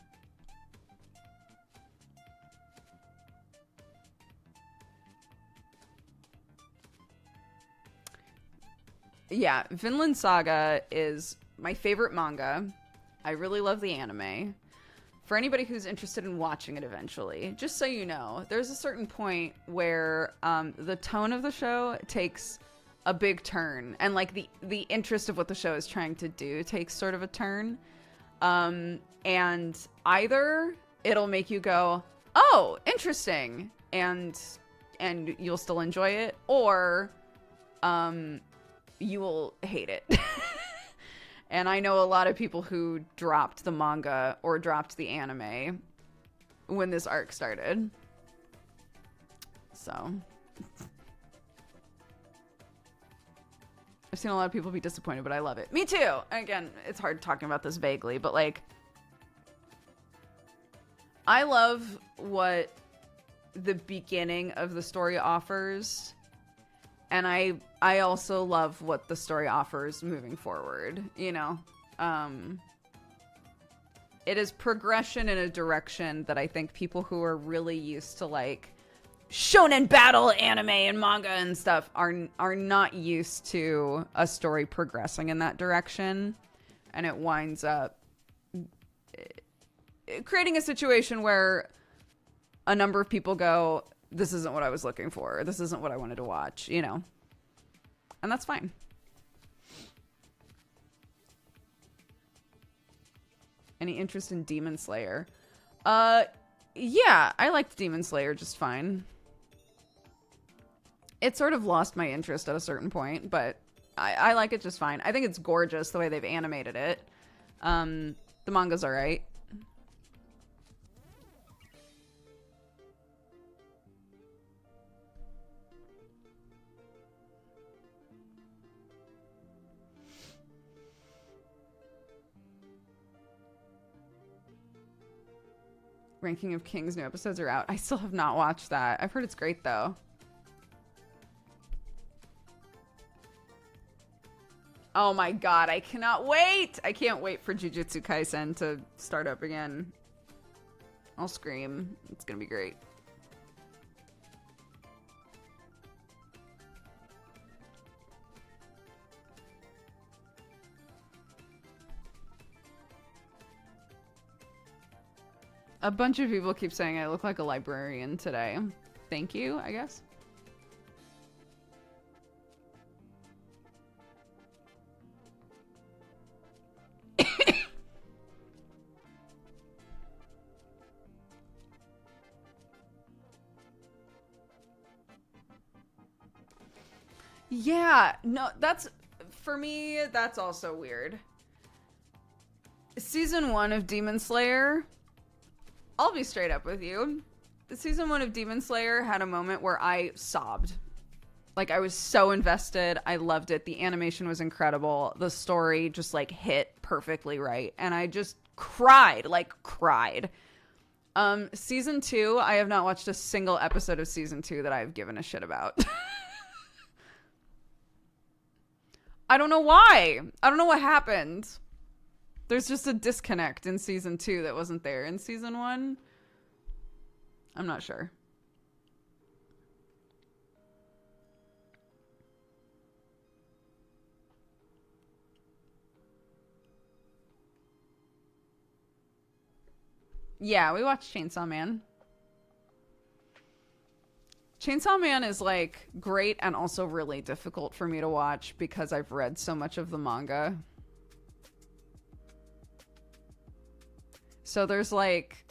S1: Yeah, Vinland Saga is my favorite manga. I really love the anime. For anybody who's interested in watching it eventually, just so you know, there's a certain point where the tone of the show takes a big turn, and like the interest of what the show is trying to do takes sort of a turn. And either it'll make you go, "Oh, interesting," and you'll still enjoy it, or you will hate it. And I know a lot of people who dropped the manga or dropped the anime when this arc started. So I've seen a lot of people be disappointed, but I love it. Me too. Again, it's hard talking about this vaguely, but like, I love what the beginning of the story offers. And I also love what the story offers moving forward, you know? It is progression in a direction that I think people who are really used to, like, shonen battle anime and manga and stuff are not used to a story progressing in that direction. And it winds up creating a situation where a number of people go, this isn't what I was looking for. This isn't what I wanted to watch, you know? And that's fine. Any interest in Demon Slayer? Yeah, I liked Demon Slayer just fine. It sort of lost my interest at a certain point, but I like it just fine. I think it's gorgeous the way they've animated it. The manga's alright. Ranking of Kings new episodes are out. I still have not watched that. I've heard it's great though. Oh my god, I cannot wait! I can't wait for Jujutsu Kaisen to start up again. I'll scream. It's gonna be great. A bunch of people keep saying I look like a librarian today. Thank you, I guess. Yeah, no, that's, for me, that's also weird. Season 1 of Demon Slayer, I'll be straight up with you. Season 1 of Demon Slayer had a moment where I sobbed. Like, I was so invested. I loved it. The animation was incredible. The story just, like, hit perfectly right. And I just cried. Like, cried. Season 2, I have not watched a single episode of Season 2 that I've given a shit about. I don't know why. I don't know what happened. There's just a disconnect in season 2 that wasn't there in season 1. I'm not sure. Yeah, we watched Chainsaw Man. Chainsaw Man is like great and also really difficult for me to watch because I've read so much of the manga. So there's like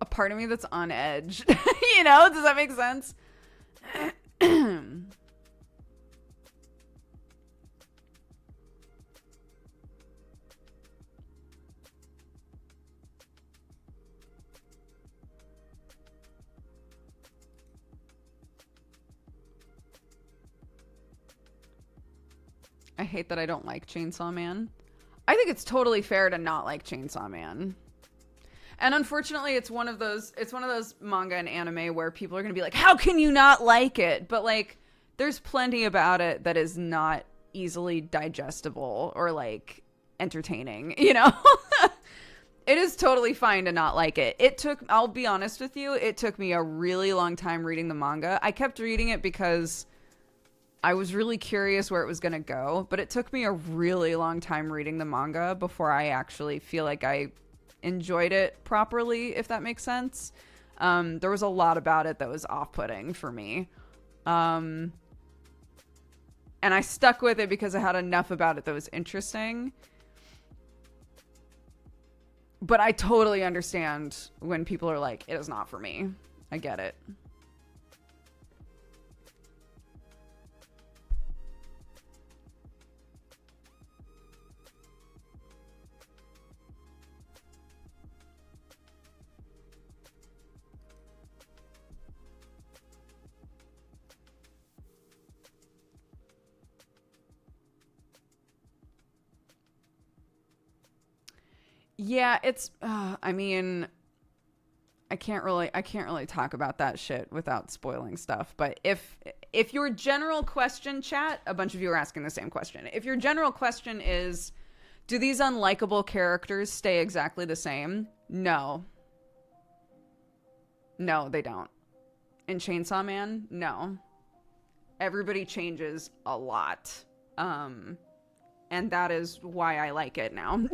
S1: a part of me that's on edge. You know, does that make sense? I hate that I don't like Chainsaw Man. I think it's totally fair to not like Chainsaw Man. And unfortunately, it's one of those manga and anime where people are going to be like, "How can you not like it?" But like there's plenty about it that is not easily digestible or like entertaining, you know? It is totally fine to not like it. I'll be honest with you, it took me a really long time reading the manga. I kept reading it because I was really curious where it was going to go, but it took me a really long time reading the manga before I actually feel like I enjoyed it properly, if that makes sense. There was a lot about it that was off-putting for me. And I stuck with it because I had enough about it that was interesting. But I totally understand when people are like, it is not for me. I get it. Yeah, it's I mean, I can't really talk about that shit without spoiling stuff, but if your general question, chat, a bunch of you are asking the same question. If your general question is, do these unlikable characters stay exactly the same? No. No, they don't. In Chainsaw Man, no. Everybody changes a lot. And that is why I like it now.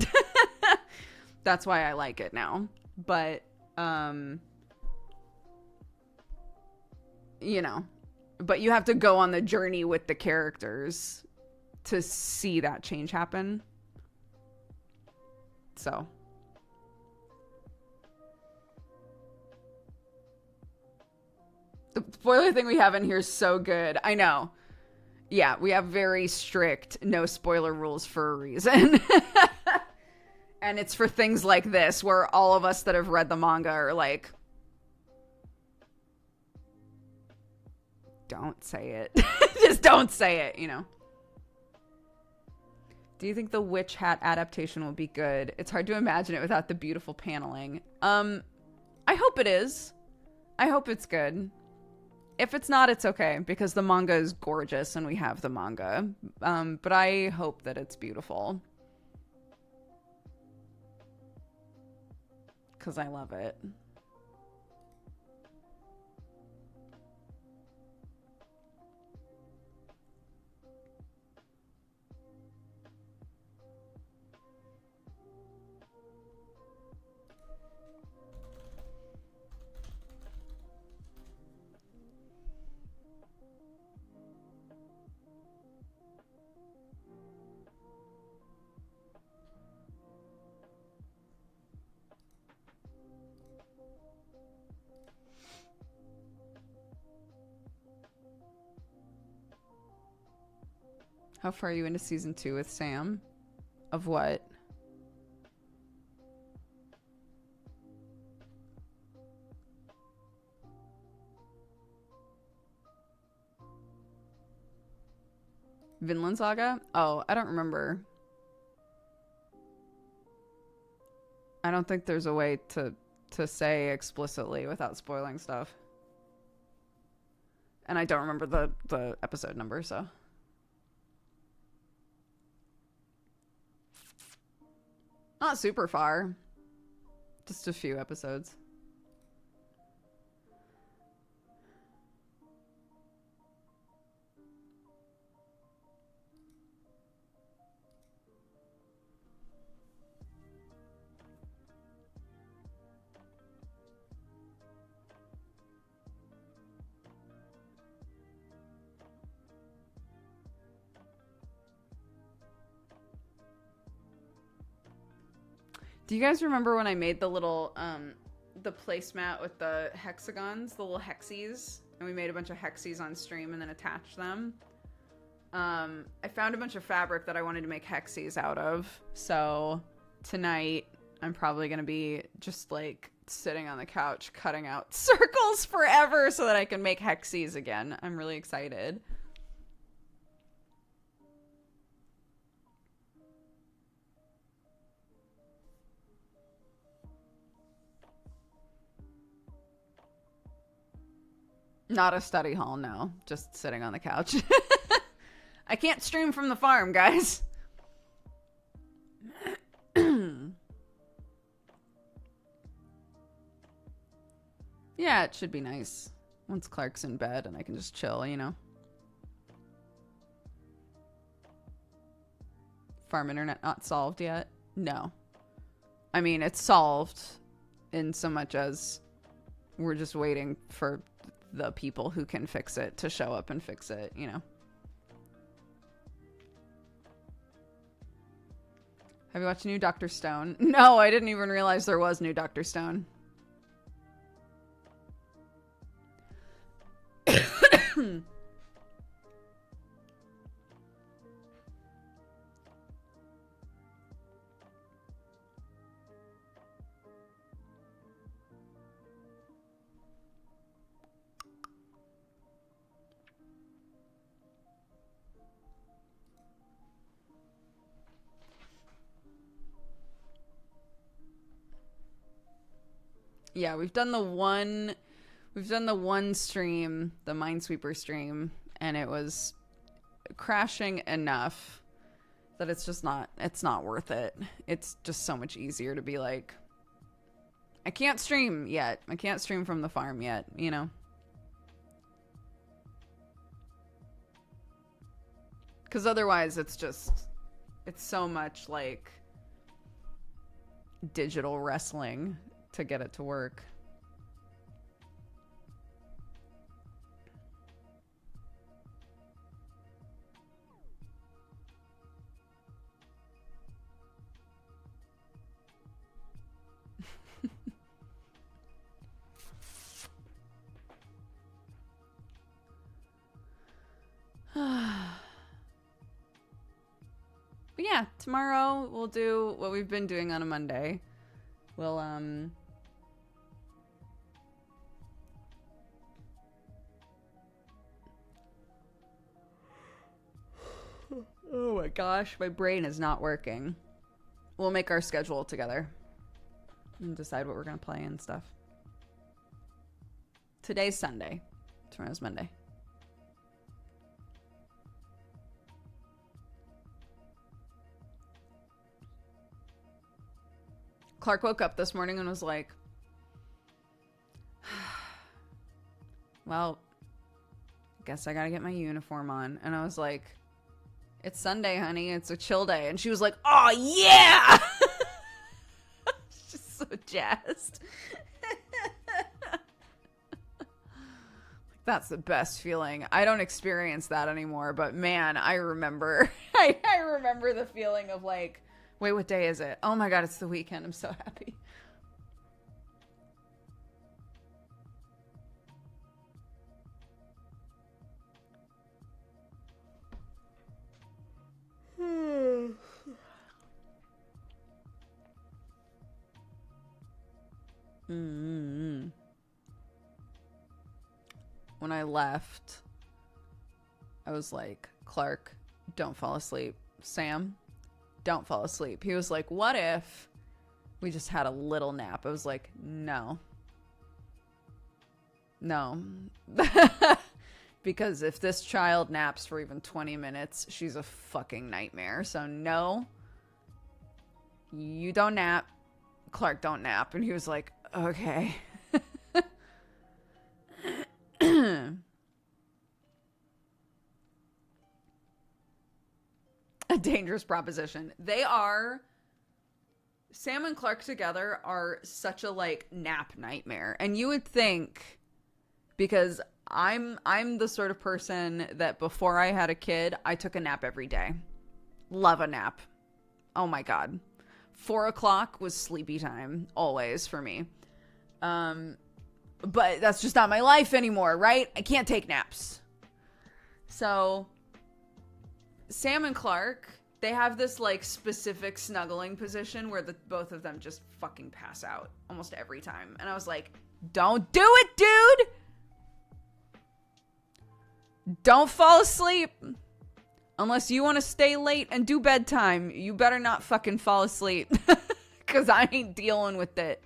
S1: That's why I like it now. But, you know, but you have to go on the journey with the characters to see that change happen. So. The spoiler thing we have in here is so good. I know. Yeah, we have very strict no spoiler rules for a reason. And it's for things like this, where all of us that have read the manga are like, don't say it. Just don't say it, you know. Do you think the Witch Hat adaptation will be good? It's hard to imagine it without the beautiful paneling. I hope it is. I hope it's good. If it's not, it's okay, because the manga is gorgeous and we have the manga. But I hope that it's beautiful. Because I love it. How far are you into season 2 with Sam? Of what? Vinland Saga? Oh, I don't remember. I don't think there's a way to say explicitly without spoiling stuff. And I don't remember the episode number, so. Not super far. Just a few episodes. Do you guys remember when I made the little, the placemat with the hexagons, the little hexies? And we made a bunch of hexies on stream and then attached them. I found a bunch of fabric that I wanted to make hexies out of. So tonight, I'm probably going to be just like sitting on the couch, cutting out circles forever so that I can make hexies again. I'm really excited. Not a study hall, no. Just sitting on the couch. I can't stream from the farm, guys. Yeah, it should be nice. Once Clark's in bed and I can just chill, you know. Farm internet not solved yet? No. I mean, it's solved in so much as we're just waiting for the people who can fix it to show up and fix it, you know. Have you watched new Dr. Stone? No, I didn't even realize there was new Dr. Stone. Yeah, we've done the one stream, the Minesweeper stream, and it was crashing enough that it's not worth it. It's just so much easier to be like, I can't stream yet. I can't stream from the farm yet, you know? Because otherwise it's so much like digital wrestling to get it to work. But yeah, tomorrow we'll do what we've been doing on a Monday. We'll oh my gosh, my brain is not working. We'll make our schedule together and decide what we're gonna play and stuff. Today's Sunday. Tomorrow's Monday. Clark woke up this morning and was like, well, I guess I gotta get my uniform on. And I was like, it's Sunday, honey. It's a chill day. And she was like, oh, yeah! She's so jazzed. That's the best feeling. I don't experience that anymore, but man, I remember. I remember the feeling of like, wait, what day is it? Oh my God, it's the weekend. I'm so happy. When I left, I was like, Clark, don't fall asleep. Sam, don't fall asleep. He was like, what if we just had a little nap? I was like, no. Because if this child naps for even 20 minutes, she's a fucking nightmare. So no, you don't nap. Clark, don't nap. And he was like, okay. A dangerous proposition. Sam and Clark together are such a like nap nightmare. And you would think, because I'm the sort of person that before I had a kid, I took a nap every day. Love a nap. Oh my God. 4 o'clock was sleepy time always for me. But that's just not my life anymore, right? I can't take naps. So Sam and Clark, they have this like specific snuggling position where both of them just fucking pass out almost every time. And I was like, don't do it, dude! Don't fall asleep. Unless you want to stay late and do bedtime, you better not fucking fall asleep. Because I ain't dealing with it.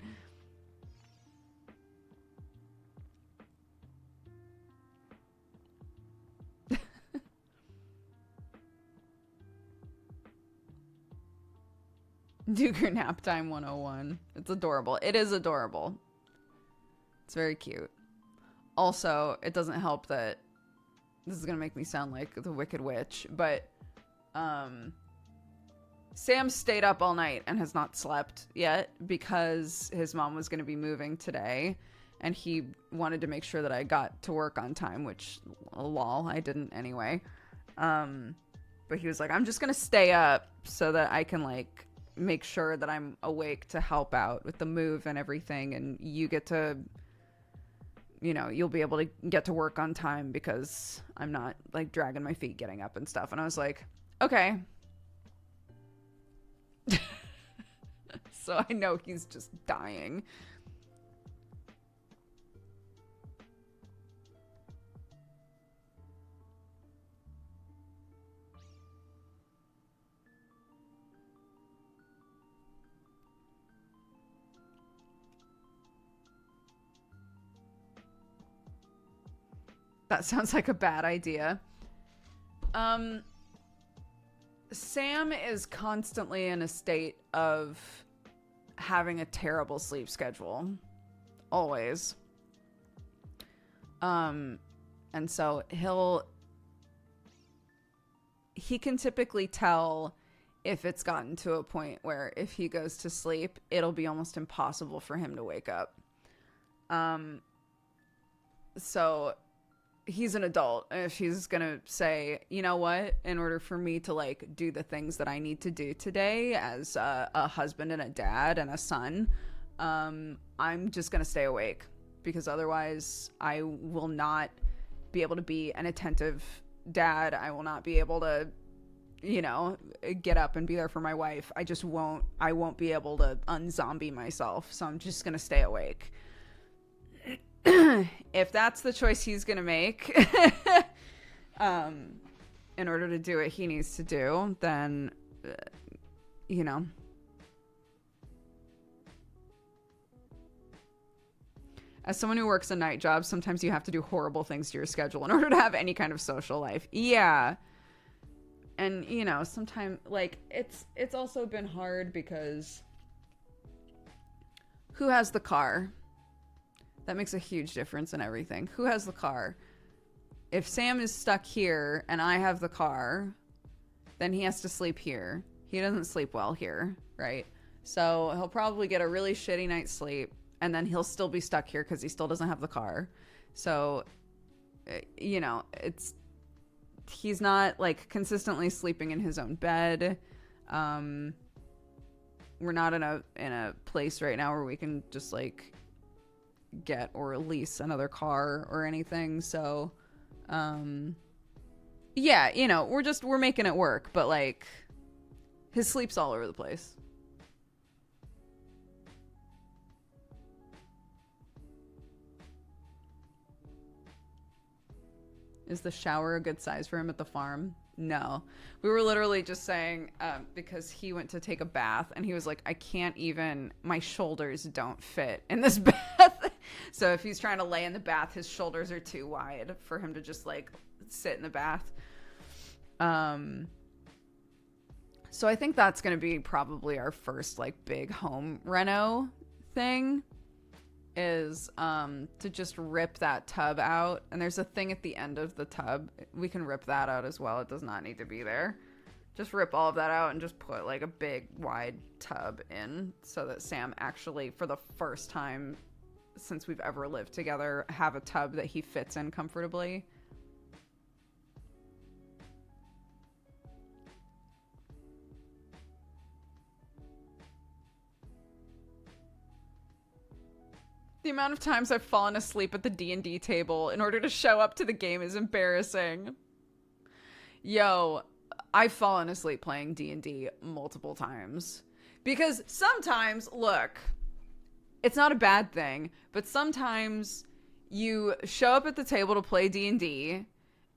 S1: Dooger nap time 101. It's adorable. It is adorable. It's very cute. Also, it doesn't help that this is gonna make me sound like the Wicked Witch, but Sam stayed up all night and has not slept yet because his mom was gonna be moving today, and he wanted to make sure that I got to work on time, which, lol, I didn't anyway. But he was like, I'm just gonna stay up so that I can like make sure that I'm awake to help out with the move and everything, and you get to, you know, you'll be able to get to work on time because I'm not like dragging my feet getting up and stuff. And I was like, okay. So I know he's just dying. That sounds like a bad idea. Sam is constantly in a state of having a terrible sleep schedule. Always. And so he can typically tell if it's gotten to a point where if he goes to sleep, it'll be almost impossible for him to wake up. So he's an adult. If he's gonna say, you know what, in order for me to like do the things that I need to do today as a husband and a dad and a son, I'm just gonna stay awake, because otherwise I will not be able to be an attentive dad. I will not be able to, you know, get up and be there for my wife. I won't be able to unzombie myself. So I'm just gonna stay awake. If that's the choice he's gonna make, in order to do what he needs to do, then, you know. As someone who works a night job, sometimes you have to do horrible things to your schedule in order to have any kind of social life. Yeah. And, you know, sometimes, like, it's also been hard because who has the car? That makes a huge difference in everything. Who has the car? If Sam is stuck here and I have the car, then he has to sleep here. He doesn't sleep well here, right? So he'll probably get a really shitty night's sleep, and then he'll still be stuck here because he still doesn't have the car. So, you know, he's not like consistently sleeping in his own bed. We're not in a place right now where we can just like get or lease another car or anything. So yeah, you know, we're making it work, but like his sleep's all over the place. Is the shower a good size for him at the farm? No. We were literally just saying, because he went to take a bath and he was like, I can't even, my shoulders don't fit in this bath. So if he's trying to lay in the bath, his shoulders are too wide for him to just like sit in the bath. So I think that's going to be probably our first like big home reno thing, is to just rip that tub out. And there's a thing at the end of the tub. We can rip that out as well. It does not need to be there. Just rip all of that out and just put like a big wide tub in, so that Sam actually, for the first time since we've ever lived together, have a tub that he fits in comfortably. The amount of times I've fallen asleep at the D&D table in order to show up to the game is embarrassing. Yo, I've fallen asleep playing D&D multiple times. Because sometimes, look, it's not a bad thing, but sometimes you show up at the table to play D&D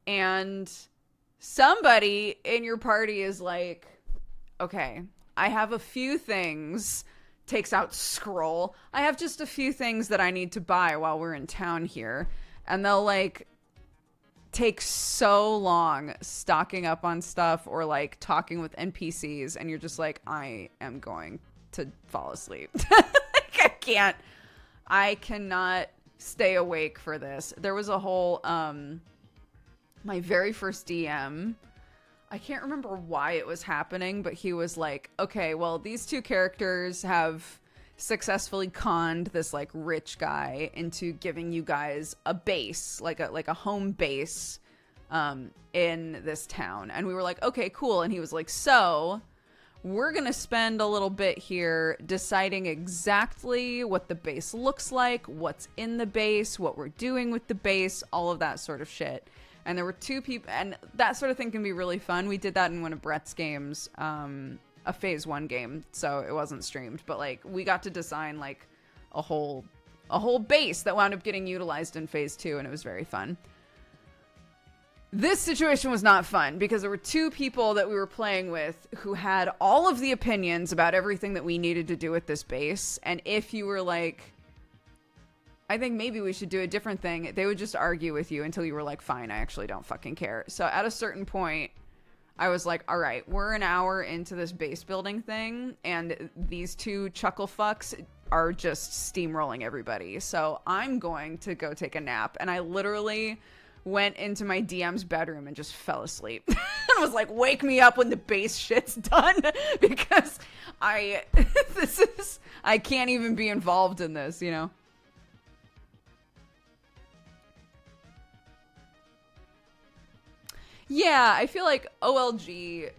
S1: and somebody in your party is like, okay, I have a few things, takes out scroll. I have just a few things that I need to buy while we're in town here. And they'll like take so long stocking up on stuff or like talking with NPCs, and you're just like, I am going to fall asleep. Like, I cannot stay awake for this. There was a whole my very first DM, I can't remember why it was happening, but he was like, okay, well, these two characters have successfully conned this like rich guy into giving you guys a base, like a home base in this town. And we were like, okay, cool. And he was like, so we're going to spend a little bit here deciding exactly what the base looks like, what's in the base, what we're doing with the base, all of that sort of shit. And there were two people, and that sort of thing can be really fun. We did that in one of Brett's games, a phase 1 game, so it wasn't streamed, but like we got to design like a whole base that wound up getting utilized in phase 2, and it was very fun. This situation was not fun because there were two people that we were playing with who had all of the opinions about everything that we needed to do with this base, and if you were like, I think maybe we should do a different thing, they would just argue with you until you were like, fine, I actually don't fucking care. So at a certain point, I was like, all right, we're an hour into this base building thing, and these two chuckle fucks are just steamrolling everybody. So I'm going to go take a nap. And I literally went into my DM's bedroom and just fell asleep. And was like, wake me up when the base shit's done, because I can't even be involved in this, you know? Yeah, I feel like OLG,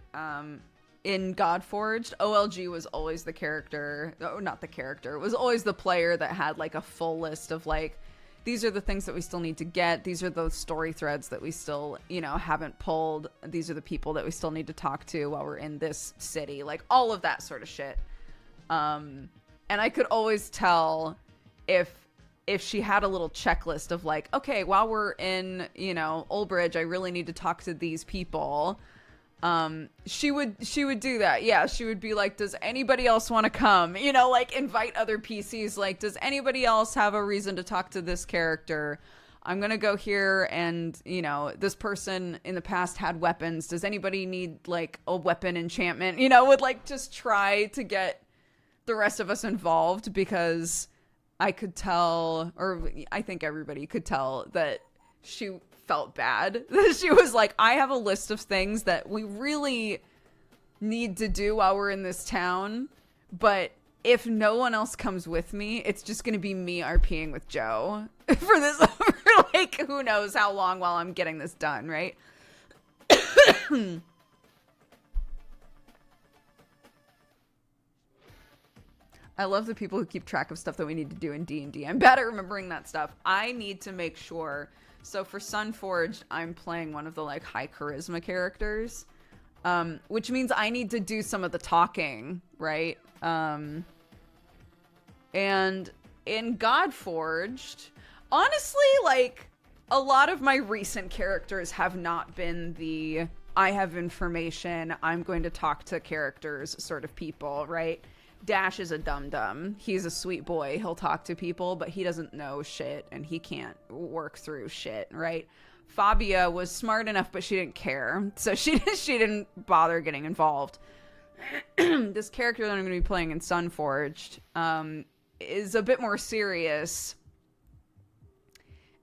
S1: in Godforged, OLG was always the character, oh, not the character, it was always the player that had like a full list of like, these are the things that we still need to get, these are those story threads that we still, you know, haven't pulled, these are the people that we still need to talk to while we're in this city, like all of that sort of shit. And I could always tell if she had a little checklist of like, okay, while we're in, you know, Oldbridge, I really need to talk to these people. She would do that. Yeah, she would be like, does anybody else want to come? You know, like invite other PCs. Like, does anybody else have a reason to talk to this character? I'm going to go here and, you know, this person in the past had weapons. Does anybody need like a weapon enchantment? You know, would like just try to get the rest of us involved, because I could tell, or I think everybody could tell, that she felt bad. She was like, I have a list of things that we really need to do while we're in this town, but if no one else comes with me, it's just going to be me RPing with Joe for this, for like, who knows how long while I'm getting this done, right? I love the people who keep track of stuff that we need to do in D&D. I'm bad at remembering that stuff. I need to make sure. So for Sunforged, I'm playing one of the like high charisma characters, which means I need to do some of the talking, right? And in Godforged, honestly, like a lot of my recent characters have not been the I have information, I'm going to talk to characters sort of people, right? Dash is a dum-dum. He's a sweet boy. He'll talk to people, but he doesn't know shit, and he can't work through shit, right? Fabia was smart enough, but she didn't care. So she didn't bother getting involved. This character that I'm going to be playing in Sunforged is a bit more serious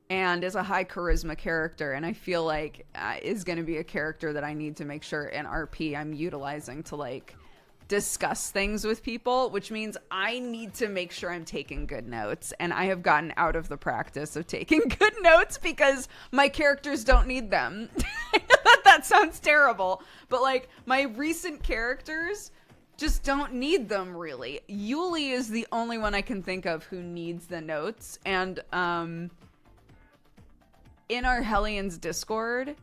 S1: and is a high charisma character, and I feel like is going to be a character that I need to make sure in RP I'm utilizing to, like, discuss things with people, which means I need to make sure I'm taking good notes, and I have gotten out of the practice of taking good notes because my characters don't need them. I know that sounds terrible, but, like, my recent characters just don't need them, really. Yuli is the only one I can think of who needs the notes, and in our Hellions Discord,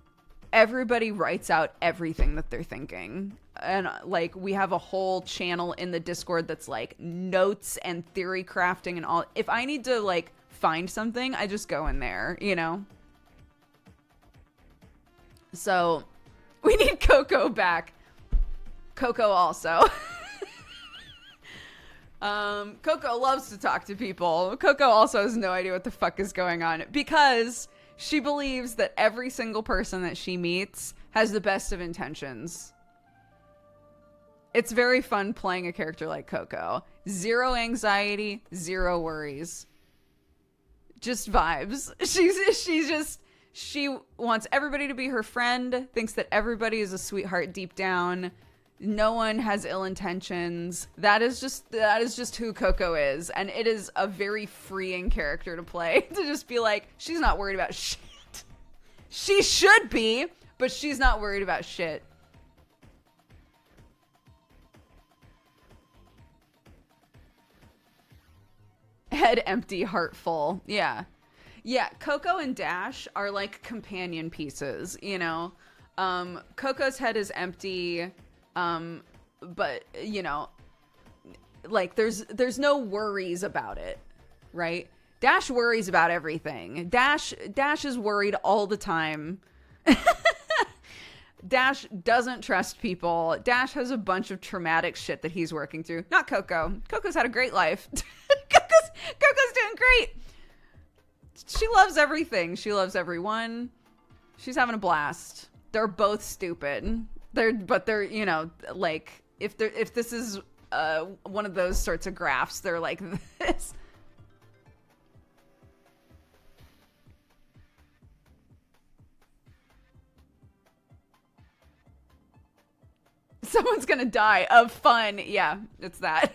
S1: everybody writes out everything that they're thinking. And, like, we have a whole channel in the Discord that's, like, notes and theory crafting and all. If I need to, like, find something, I just go in there, you know? So, we need Coco back. Coco also. Coco loves to talk to people. Coco also has no idea what the fuck is going on because she believes that every single person that she meets has the best of intentions. It's very fun playing a character like Coco. Zero anxiety, zero worries. Just vibes. She wants everybody to be her friend, thinks that everybody is a sweetheart deep down. No one has ill intentions. That is just who Coco is. And it is a very freeing character to play. To just be like, she's not worried about shit. She should be, but she's not worried about shit. Head empty, heart full. Yeah. Yeah, Coco and Dash are like companion pieces, you know? Coco's head is empty, but, you know, like there's no worries about it, right? Dash worries about everything. Dash is worried all the time. Dash doesn't trust people. Dash has a bunch of traumatic shit that he's working through. Not Coco. Coco's had a great life. Coco's doing great. She loves everything. She loves everyone. She's having a blast. They're both stupid. They're, you know, like, if this is one of those sorts of graphs, they're like this. Someone's gonna die of fun. Yeah, it's that.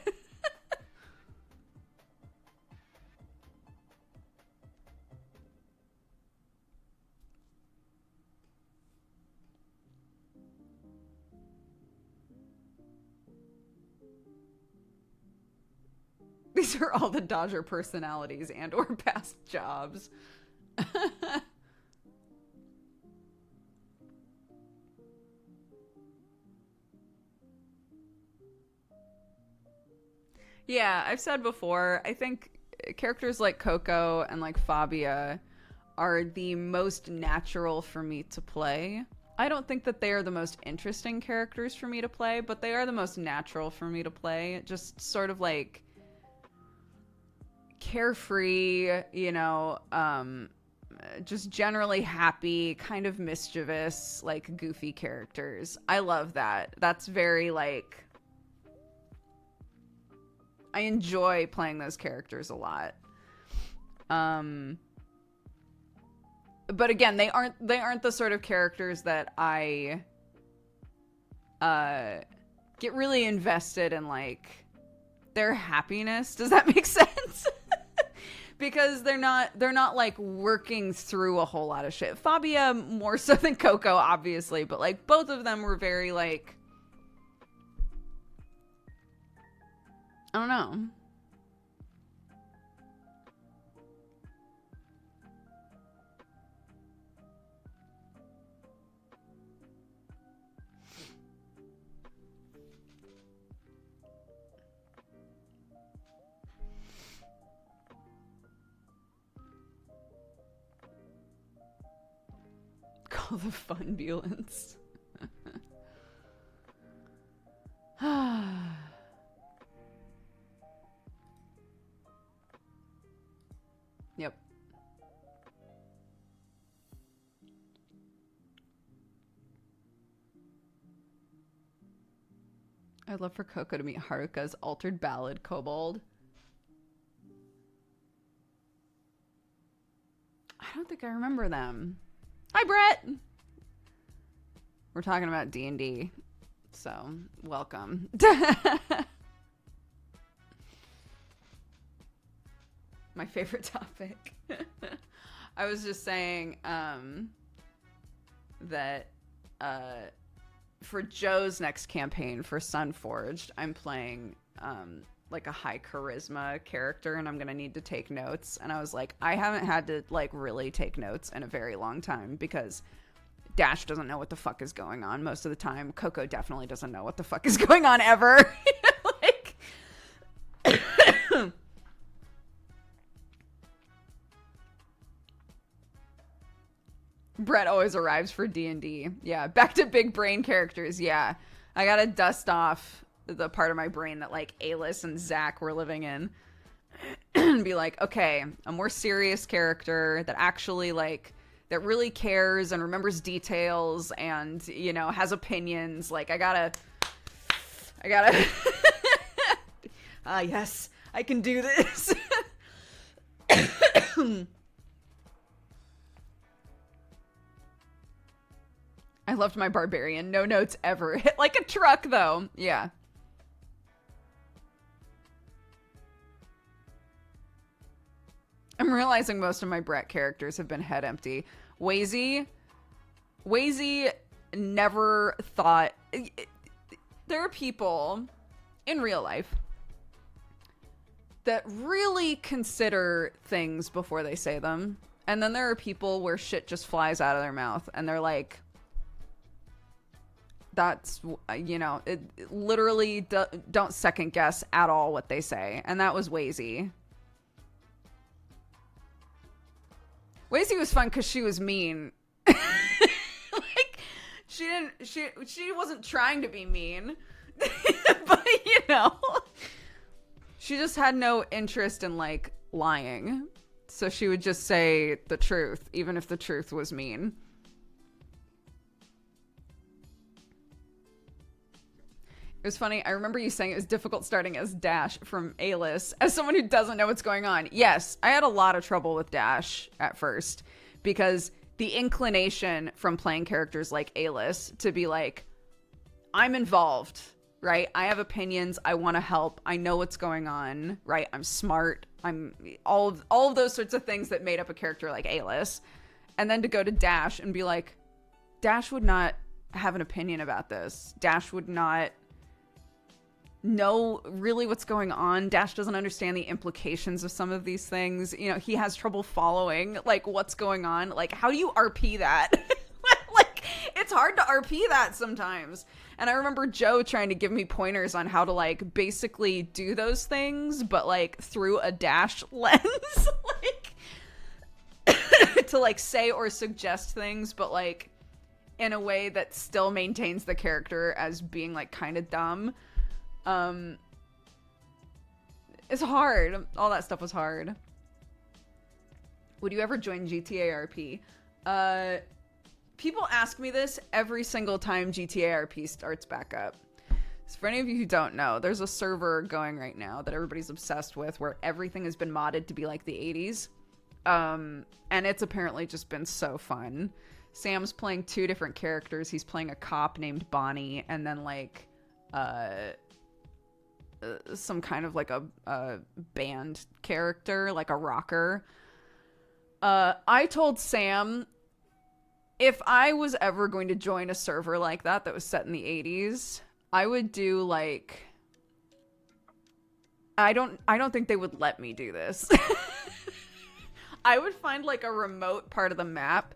S1: These are all the Dodger personalities and or past jobs. Yeah, I've said before, I think characters like Coco and like Fabia are the most natural for me to play. I don't think that they are the most interesting characters for me to play, but they are the most natural for me to play. Just sort of like carefree, you know, just generally happy, kind of mischievous, like goofy characters. I love that. That's very like, I enjoy playing those characters a lot. But again, they aren't the sort of characters that I get really invested in, like, their happiness. Does that make sense? Because they're not like working through a whole lot of shit. Fabia more so than Coco, obviously, but like both of them were very like, I don't know. Call the funbulance. Yep. I'd love for Coco to meet Haruka's altered ballad kobold. I don't think I remember them. Hi, Brett. We're talking about D&D, so welcome. My favorite topic. I was just saying that for Joe's next campaign for Sunforged, I'm playing like a high charisma character, and I'm gonna need to take notes. And I was like, I haven't had to like really take notes in a very long time because Dash doesn't know what the fuck is going on most of the time. Coco definitely doesn't know what the fuck is going on ever. Like Brett always arrives for D&D. Yeah, back to big brain characters. Yeah, I gotta dust off the part of my brain that like Alice and Zach were living in and be like, okay, a more serious character that actually like that really cares and remembers details and, you know, has opinions. Like I gotta yes, I can do this. I loved my barbarian. No notes ever. Hit like a truck, though. Yeah. I'm realizing most of my Brett characters have been head empty. Wazy never thought... There are people in real life that really consider things before they say them. And then there are people where shit just flies out of their mouth. And they're like... That's, you know, it literally don't second guess at all what they say. And that was Wazy. Wazy was fun because she was mean. Like, she wasn't trying to be mean. But, you know, she just had no interest in, like, lying. So she would just say the truth, even if the truth was mean. It was funny. I remember you saying it was difficult starting as Dash from Alice. As someone who doesn't know what's going on. Yes, I had a lot of trouble with Dash at first. Because the inclination from playing characters like Alice to be like, I'm involved, right? I have opinions. I want to help. I know what's going on, right? I'm smart. I'm all of those sorts of things that made up a character like Alice. And then to go to Dash and be like, Dash would not have an opinion about this. Dash would not know really what's going on. Dash doesn't understand the implications of some of these things. You know, he has trouble following like what's going on. Like, how do you RP that? Like, it's hard to RP that sometimes. And I remember Joe trying to give me pointers on how to like basically do those things, but like through a Dash lens, like to like say or suggest things, but like in a way that still maintains the character as being like kind of dumb. It's hard. All that stuff was hard. Would you ever join GTA RP? People ask me this every single time GTA RP starts back up. So for any of you who don't know, there's a server going right now that everybody's obsessed with where everything has been modded to be like the 80s. And it's apparently just been so fun. Sam's playing 2 different characters. He's playing a cop named Bonnie and then like, some kind of like a band character, like a rocker. I told Sam if I was ever going to join a server like that was set in the 80s, I would do like, I don't think they would let me do this. I would find like a remote part of the map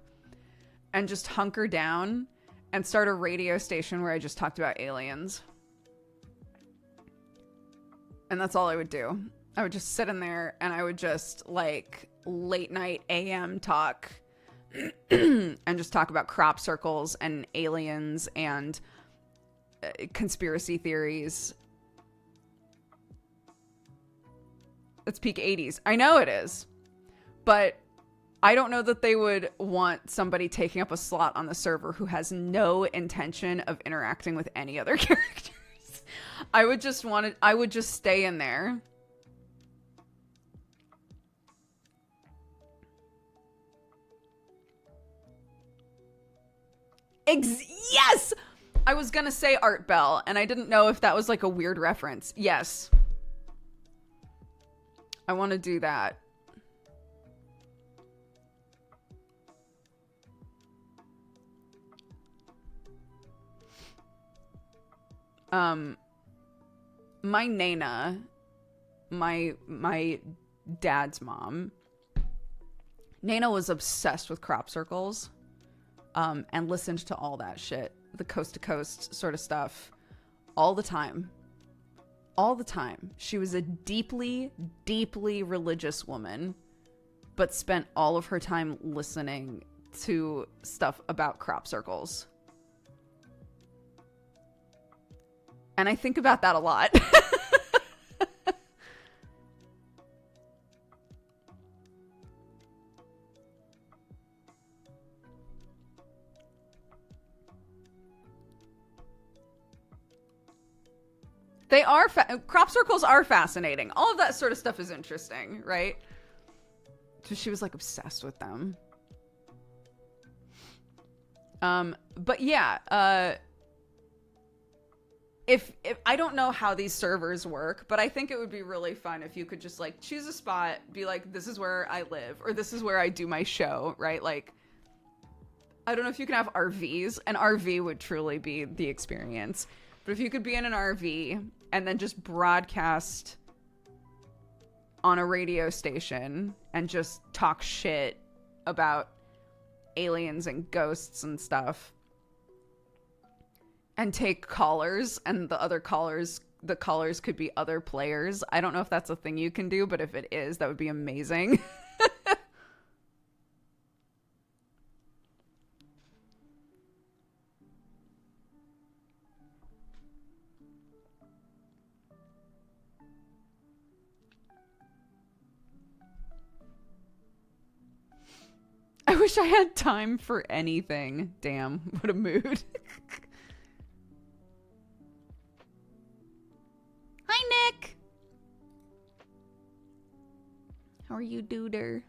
S1: and just hunker down and start a radio station where I just talked about aliens. And that's all I would do. I would just sit in there and I would just like late night AM talk and just talk about crop circles and aliens and conspiracy theories. It's peak 80s. I know it is. But I don't know that they would want somebody taking up a slot on the server who has no intention of interacting with any other characters. I would just stay in there. Yes! I was gonna say Art Bell, and I didn't know if that was like a weird reference. Yes. I want to do that. My Nana, my dad's mom, Nana was obsessed with crop circles, and listened to all that shit, the coast to coast sort of stuff, all the time. All the time. She was a deeply, deeply religious woman, but spent all of her time listening to stuff about crop circles. And I think about that a lot. They are, crop circles are fascinating. All of that sort of stuff is interesting, right? So she was like obsessed with them. But yeah, if I don't know how these servers work, but I think it would be really fun if you could just like choose a spot, be like, this is where I live, or this is where I do my show, right? Like, I don't know if you can have RVs. An RV would truly be the experience. But if you could be in an RV and then just broadcast on a radio station and just talk shit about aliens and ghosts and stuff, and take callers, and the callers could be other players. I don't know if that's a thing you can do, but if it is, that would be amazing. I wish I had time for anything. Damn, what a mood. Hi, Nick. How are you, Dooger?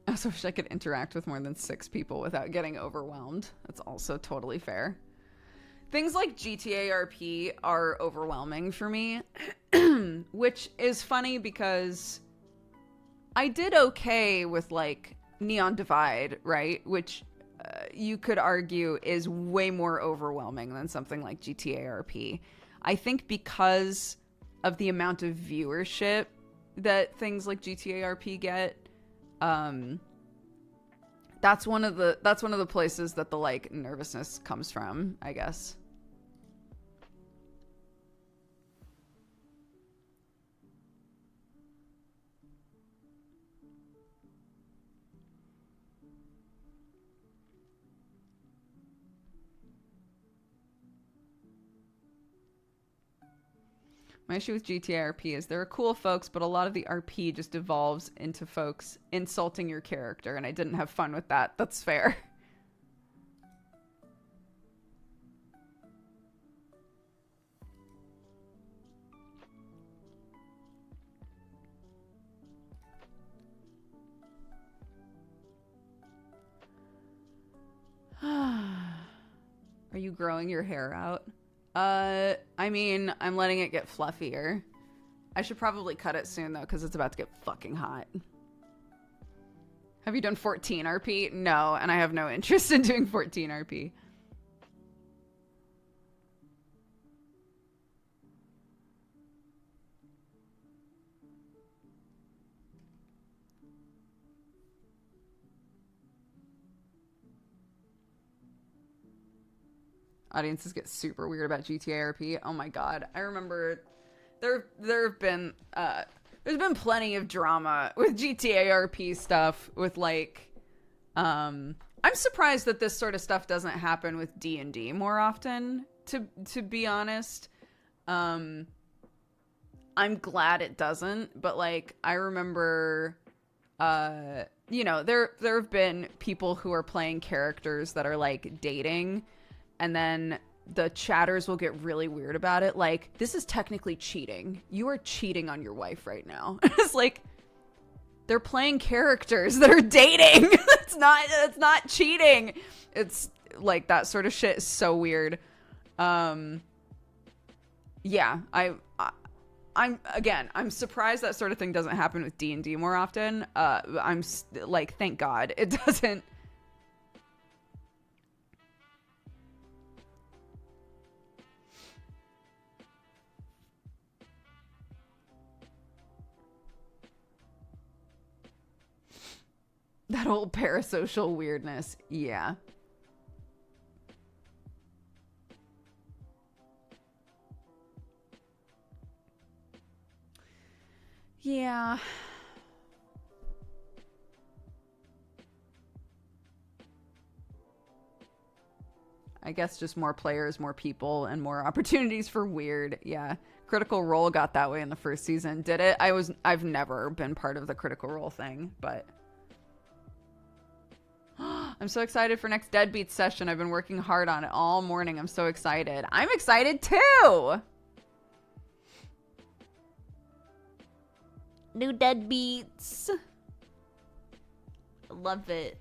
S1: I also wish I could interact with more than 6 people without getting overwhelmed. That's also totally fair. Things like GTA RP are overwhelming for me, which is funny because I did okay with like Neon Divide, right? Which you could argue is way more overwhelming than something like GTA RP. I think because of the amount of viewership that things like GTA RP get, that's one of the places that the like nervousness comes from, I guess. My issue with GTA RP is there are cool folks, but a lot of the RP just devolves into folks insulting your character, and I didn't have fun with that. That's fair. Are you growing your hair out? I mean, I'm letting it get fluffier. I should probably cut it soon, though, because it's about to get fucking hot. Have you done 14 RP? No, and I have no interest in doing 14 RP. Audiences get super weird about GTA RP. Oh my god. I remember there's been plenty of drama with GTA RP stuff with like I'm surprised that this sort of stuff doesn't happen with D&D more often, to be honest. I'm glad it doesn't, but like I remember you know, there have been people who are playing characters that are like dating, and then the chatters will get really weird about it. Like, this is technically cheating. You are cheating on your wife right now. It's like, they're playing characters that are dating. It's not cheating. It's like that sort of shit is so weird. Yeah, I'm surprised that sort of thing doesn't happen with D&D more often. I'm like, thank God it doesn't. That whole parasocial weirdness. Yeah. Yeah. I guess just more players, more people, and more opportunities for weird. Yeah. Critical Role got that way in the first season. Did it? I've never been part of the Critical Role thing, but I'm so excited for next Deadbeat session. I've been working hard on it all morning. I'm so excited. I'm excited too. New Deadbeats. Love it.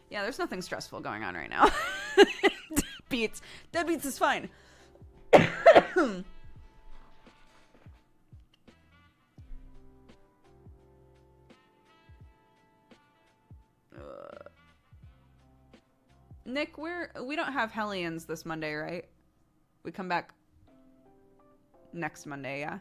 S1: Yeah, there's nothing stressful going on right now. Deadbeats is fine. Nick, we don't have Hellions this Monday, right? We come back next Monday, yeah?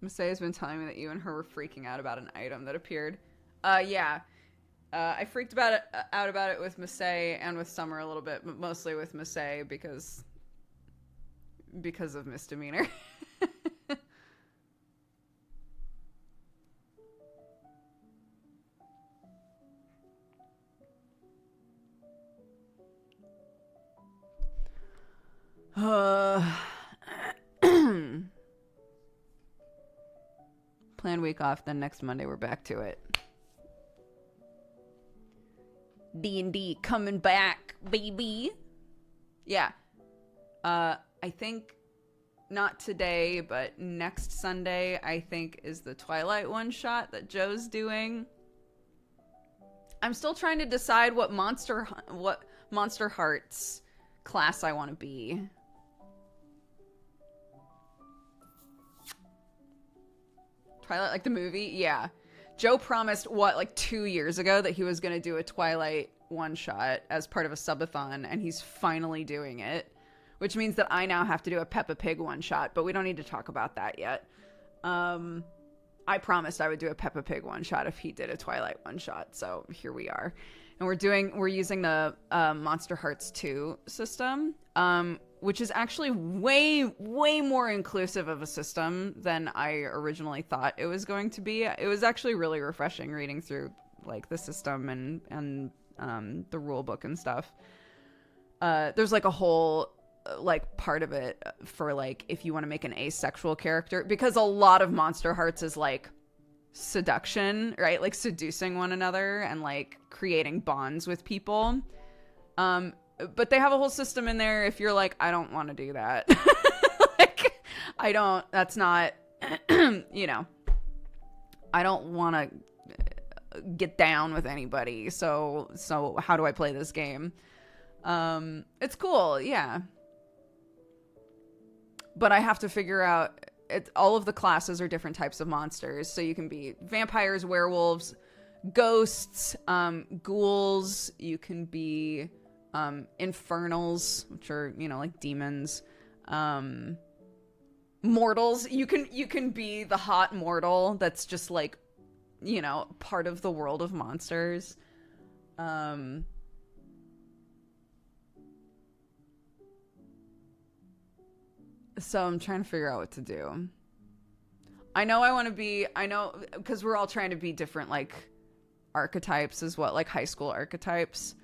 S1: Masay has been telling me that you and her were freaking out about an item that appeared. Yeah. I freaked out about it with Masay and with Summer a little bit, but mostly with Masay because of misdemeanor. Plan week off, then next Monday we're back to it. D&D coming back, baby. Yeah. I think not today, but next Sunday, I think, is the Twilight one-shot that Joe's doing. I'm still trying to decide what Monster Hearts class I want to be. Twilight, like the movie? Yeah. Joe promised, like 2 years ago that he was going to do a Twilight one-shot as part of a subathon, and he's finally doing it, which means that I now have to do a Peppa Pig one-shot, but we don't need to talk about that yet. I promised I would do a Peppa Pig one-shot if he did a Twilight one-shot, so here we are. And we're using the Monster Hearts 2 system, which is actually way more inclusive of a system than I originally thought it was going to be. It was actually really refreshing reading through like the system and the rule book and stuff. There's like a whole like part of it for like if you want to make an asexual character, because a lot of Monster Hearts is like seduction, right? Like seducing one another and like creating bonds with people. But they have a whole system in there if you're like, I don't want to do that. Like, that's not, you know, I don't want to get down with anybody. So how do I play this game? It's cool. Yeah. But I have to figure out all of the classes are different types of monsters. So you can be vampires, werewolves, ghosts, ghouls. You can be infernals, which are, you know, like demons, mortals. You can be the hot mortal that's just like, you know, part of the world of monsters. So I'm trying to figure out what to do. I know because we're all trying to be different, like archetypes as well, like high school archetypes,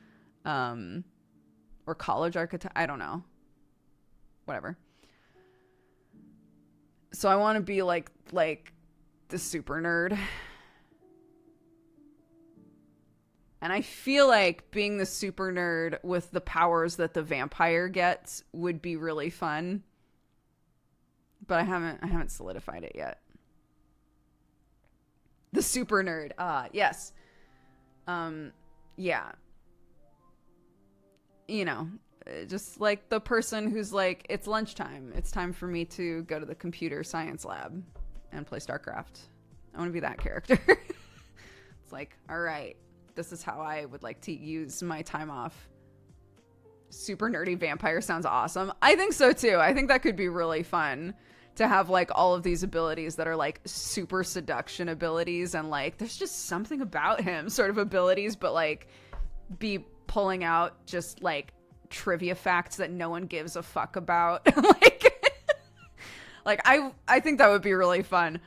S1: or college archetype. I don't know. Whatever. So I want to be like the super nerd. And I feel like being the super nerd with the powers that the vampire gets would be really fun. But I haven't solidified it yet. The super nerd. Yes. Yeah. You know, just like the person who's like, it's lunchtime. It's time for me to go to the computer science lab and play StarCraft. I want to be that character. It's like, all right, this is how I would like to use my time off. Super nerdy vampire sounds awesome. I think so too. I think that could be really fun to have like all of these abilities that are like super seduction abilities, and like there's just something about him sort of abilities, but like be pulling out just like trivia facts that no one gives a fuck about. like I think that would be really fun.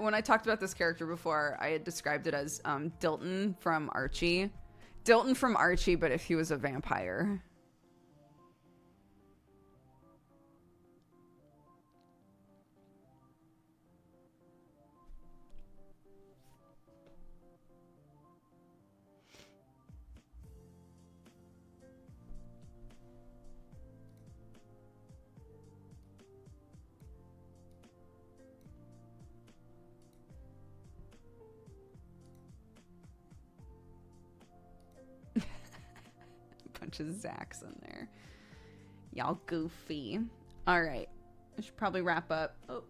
S1: When I talked about this character before, I had described it as Dilton from Archie. Dilton from Archie, but if he was a vampire. Bunch of Zacks in there. Y'all goofy. All right. I should probably wrap up. Oh.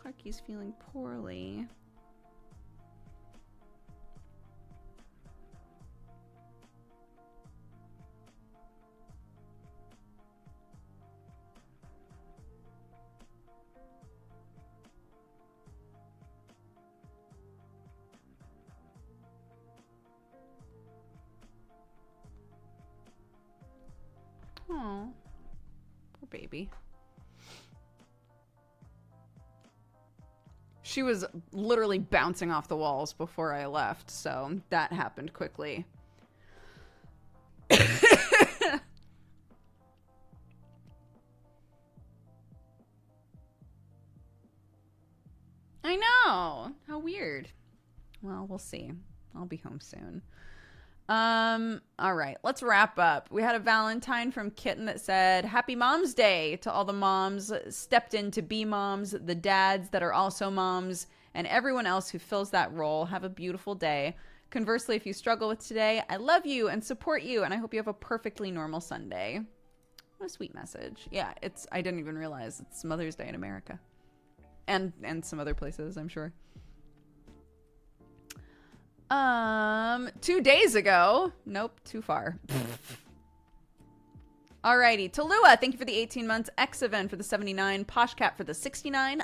S1: Clarky's feeling poorly. Oh, poor baby. She was literally bouncing off the walls before I left, so that happened quickly. I know. How weird. Well, we'll see. I'll be home soon. All right, let's wrap up. We had a Valentine from Kitten that said, Happy Mom's Day to all the moms stepped in to be moms, the dads that are also moms, and everyone else who fills that role. Have a beautiful day. Conversely, if you struggle with today, I love you and support you, and I hope you have a perfectly normal Sunday. What a sweet message. Yeah, I didn't even realize it's Mother's Day in America. And some other places, I'm sure. 2 days ago. Nope, too far. Alrighty. Talua, thank you for the 18 months. X-Event for the 79. Poshcat for the 69.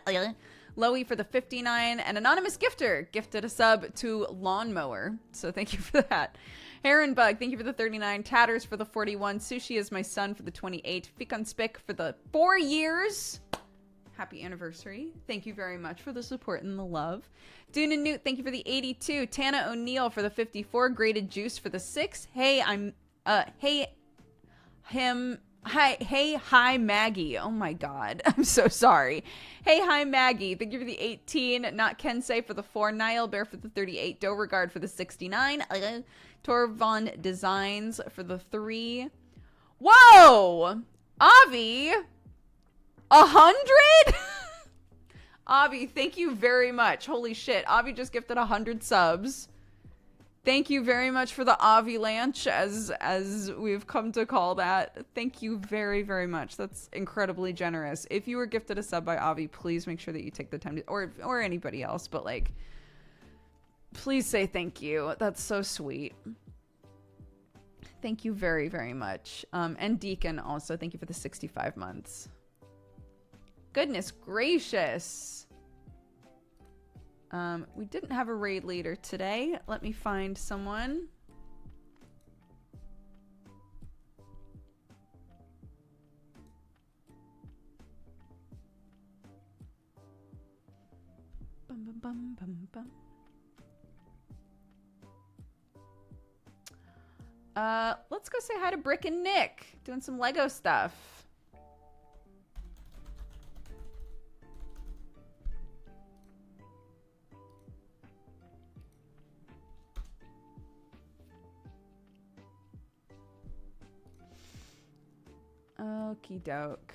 S1: Loey for the 59. And Anonymous Gifter gifted a sub to Lawnmower. So thank you for that. Heron Bug, thank you for the 39. Tatters for the 41. Sushi is my son for the 28. Fikon Spick for the 4 years. Happy anniversary. Thank you very much for the support and the love. Dune and Newt, thank you for the 82. Tana O'Neill for the 54. Graded Juice for the 6. Hi, Maggie. Oh my God. I'm so sorry. Hey, hi, Maggie. Thank you for the 18. Not Kensei for the 4. Niall Bear for the 38. Beauregard for the 69. Torvon Designs for the 3. Whoa! Avi! 100? Avi, thank you very much. Holy shit. Avi just gifted 100 subs. Thank you very much for the Avi Lanch, as we've come to call that. Thank you very, very much. That's incredibly generous. If you were gifted a sub by Avi, please make sure that you take the time to, or anybody else, but like, please say thank you. That's so sweet. Thank you very, very much. And Deacon also, thank you for the 65 months. Goodness gracious. We didn't have a raid leader today. Let me find someone. Bum, bum, bum, bum, bum. Let's go say hi to Brick and Nick, doing some Lego stuff. Okie doke.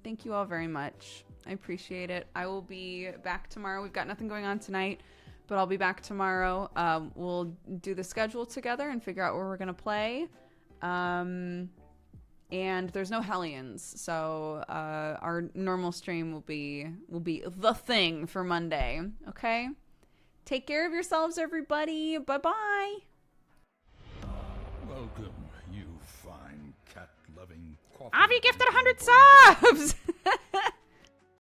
S1: Thank you all very much. I appreciate it. I will be back tomorrow. We've got nothing going on tonight, but I'll be back tomorrow. We'll do the schedule together and figure out where we're gonna play. And there's no Hellions, so our normal stream will be the thing for Monday. Okay. Take care of yourselves, everybody. Bye bye.
S2: Welcome, you fine cat-loving coffee.
S1: Avi gifted 100 subs.